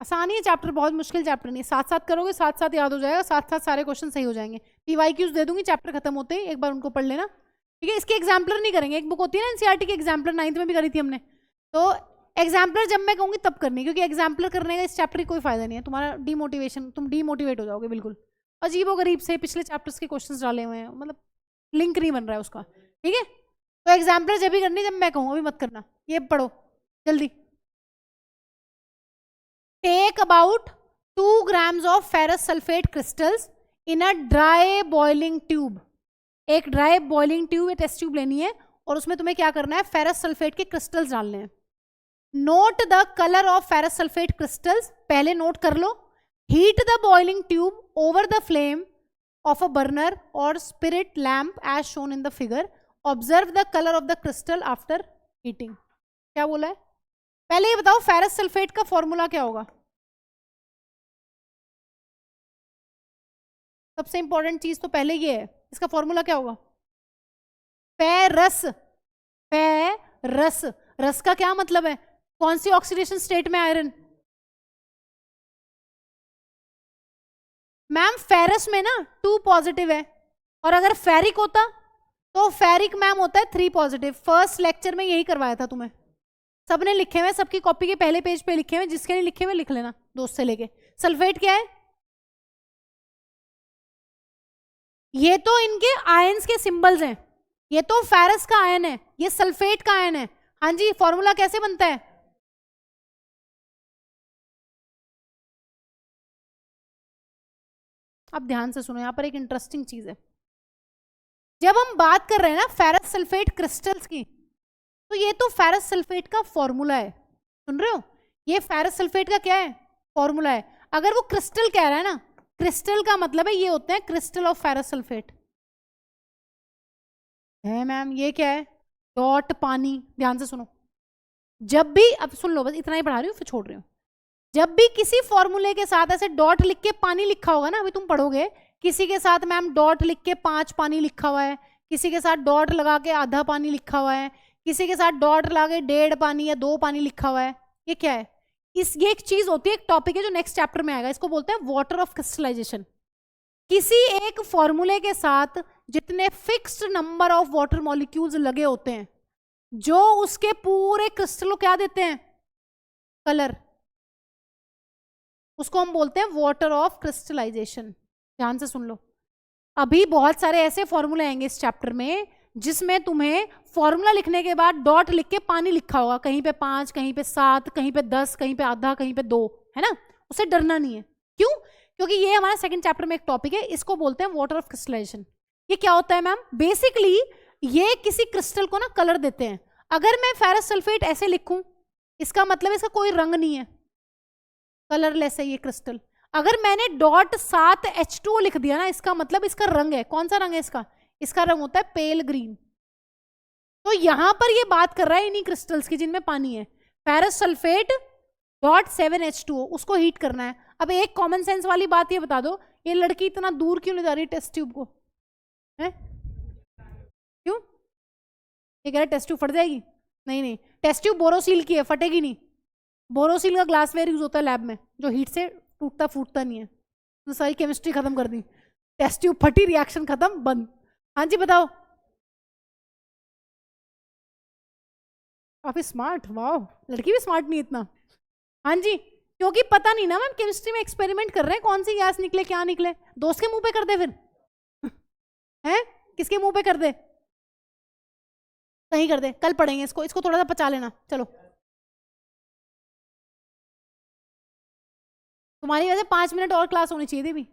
A: आसानी है चैप्टर, बहुत मुश्किल चैप्टर नहीं, साथ साथ करोगे साथ साथ याद हो जाएगा, साथ साथ सारे क्वेश्चन सही हो जाएंगे। PYQs दे दूंगी चैप्टर खत्म होते ही, एक बार उनको पढ़ लेना, ठीक है। इसके एग्जाम्पलर नहीं करेंगे, एक बुक होती है ना NCERT की एग्जाम्पलर, 9th में भी करी थी हमने, तो एग्जाम्पलर जब मैं कहूँगी तब करनी, क्योंकि एग्जाम्पलर करने का इस चैप्टर की कोई फायदा नहीं है, तुम्हारा डिमोटिवेशन, तुम डिमोटिवेट हो जाओगे बिल्कुल। अजीबो गरीब से पिछले चैप्टर्स के क्वेश्चन डाले हुए हैं, मतलब लिंक नहीं बन रहा है उसका, ठीक है। तो एग्जाम्पलर जब भी करनी जब मैं कहूँ, अभी मत करना। ये पढ़ो जल्दी। Take about 2 grams of ferrous sulfate crystals in a dry boiling tube। एक ड्राई बॉइलिंग ट्यूब या टेस्ट ट्यूब लेनी है, और उसमें तुम्हें क्या करना है? फेरस सल्फेट के क्रिस्टल्स डालने हैं। Note the colour of ferrous sulphate crystals, पहले नोट कर लो। Heat the boiling tube over the flame of a burner और spirit lamp as shown in the figure. Observe the colour of the crystal after heating. क्या बोला है? पहले ये बताओ फेरस सल्फेट का फॉर्मूला क्या होगा? सबसे इंपॉर्टेंट चीज तो पहले ये है, इसका फॉर्मूला क्या होगा? फेरस। फेरस, रस का क्या मतलब है? कौन सी ऑक्सीडेशन स्टेट में आयरन? मैम फेरस में ना 2 पॉजिटिव है, और अगर फेरिक होता तो फेरिक मैम होता है 3 पॉजिटिव। फर्स्ट लेक्चर में यही करवाया था तुम्हें, सबने लिखे हुए, सबकी कॉपी के पहले पेज पे लिखे हुए, जिसके नहीं लिखे हुए लिख लेना दोस्त से लेके। सल्फेट क्या है? ये तो इनके आयंस के सिंबल्स हैं, ये तो फेरस का आयन है, ये सल्फेट का आयन है। हाँ जी, फॉर्मूला कैसे बनता है? अब ध्यान से सुनो, यहां पर एक इंटरेस्टिंग चीज है। जब हम बात कर रहे हैं ना फेरस सल्फेट क्रिस्टल्स की, तो ये तो फेरस सल्फेट का फॉर्मूला है, सुन रहे हो? ये फेरस सल्फेट का क्या है? फॉर्मूला है। अगर वो क्रिस्टल कह रहा है ना, क्रिस्टल का मतलब है ये होते हैं क्रिस्टल ऑफ फेरस सल्फेट है। मैम ये क्या है? डॉट पानी। ध्यान से सुनो, जब भी, अब सुन लो, बस इतना ही पढ़ा रही हूँ फिर छोड़ रही हूँ। जब भी किसी फॉर्मूले के साथ ऐसे डॉट लिख के पानी लिखा होगा ना, अभी तुम पढ़ोगे, किसी के साथ मैम डॉट लिख के 5 पानी लिखा हुआ है, किसी के साथ डॉट लगा के आधा पानी लिखा हुआ है, किसी के साथ डॉट लगा के 1.5 पानी या 2 पानी लिखा हुआ है, ये क्या है? ये एक चीज होती है, एक टॉपिक है जो नेक्स्ट चैप्टर में आएगा, इसको बोलते हैं वाटर ऑफ क्रिस्टलाइजेशन। किसी एक फॉर्मूले के साथ जितने fixed number of water molecules लगे होते हैं, जो उसके पूरे क्रिस्टल को क्या देते हैं, कलर, उसको हम बोलते हैं वाटर ऑफ क्रिस्टलाइजेशन। ध्यान से सुन लो, अभी बहुत सारे ऐसे फॉर्मूले आएंगे इस चैप्टर में जिसमें तुम्हें फॉर्मूला लिखने के बाद डॉट लिख के पानी लिखा होगा, कहीं पे 5, कहीं पे 7, कहीं पे 10, कहीं पे आधा, कहीं पे 2, है ना। उसे डरना नहीं है। क्यों? क्योंकि ये हमारा सेकंड चैप्टर में एक टॉपिक है, इसको बोलते हैं वाटर ऑफ क्रिस्टलाइजेशन। ये क्या होता है मैम? बेसिकली ये किसी क्रिस्टल को ना कलर देते हैं। अगर मैं फेरस सल्फेट ऐसे लिखूं, इसका मतलब इसका कोई रंग नहीं है, कलरलेस है ये क्रिस्टल। अगर मैंने डॉट 7 H2O लिख दिया ना, इसका मतलब इसका रंग है। कौन सा रंग है इसका? इसका रंग होता है पेल ग्रीन। तो यहां पर ये बात कर रहा है इन्हीं क्रिस्टल्स की जिनमें पानी है। फेरस सल्फेट डॉट 7 H2O, उसको हीट करना है। अब एक कॉमन सेंस वाली बात ये बता दो, ये लड़की इतना दूर क्यों ले जा रही है टेस्ट ट्यूब को? है क्यों? ये कह रहा है टेस्ट ट्यूब फट जाएगी। नहीं नहीं, टेस्ट ट्यूब बोरोसिल की है, फटेगी नहीं। बोरोसिल का ग्लासवेयर यूज होता है लैब में, जो हीट से टूटता फूटता नहीं है। तो सारी केमिस्ट्री खत्म कर दी, टेस्ट ट्यूब फटी, रिएक्शन खत्म, बंद। हाँ जी बताओ। काफी स्मार्ट, वाह, लड़की भी स्मार्ट नहीं इतना। हाँ जी, क्योंकि पता नहीं ना मैम, केमिस्ट्री में एक्सपेरिमेंट कर रहे हैं, कौन सी गैस निकले क्या निकले। दोस्त के मुंह पे कर दे फिर हैं? किसके मुंह पे कर दे? कहीं कर दे, कल पढ़ेंगे इसको, इसको थोड़ा सा पचा लेना। चलो, तुम्हारी वजह से 5 मिनट और क्लास होनी चाहिए थी भी।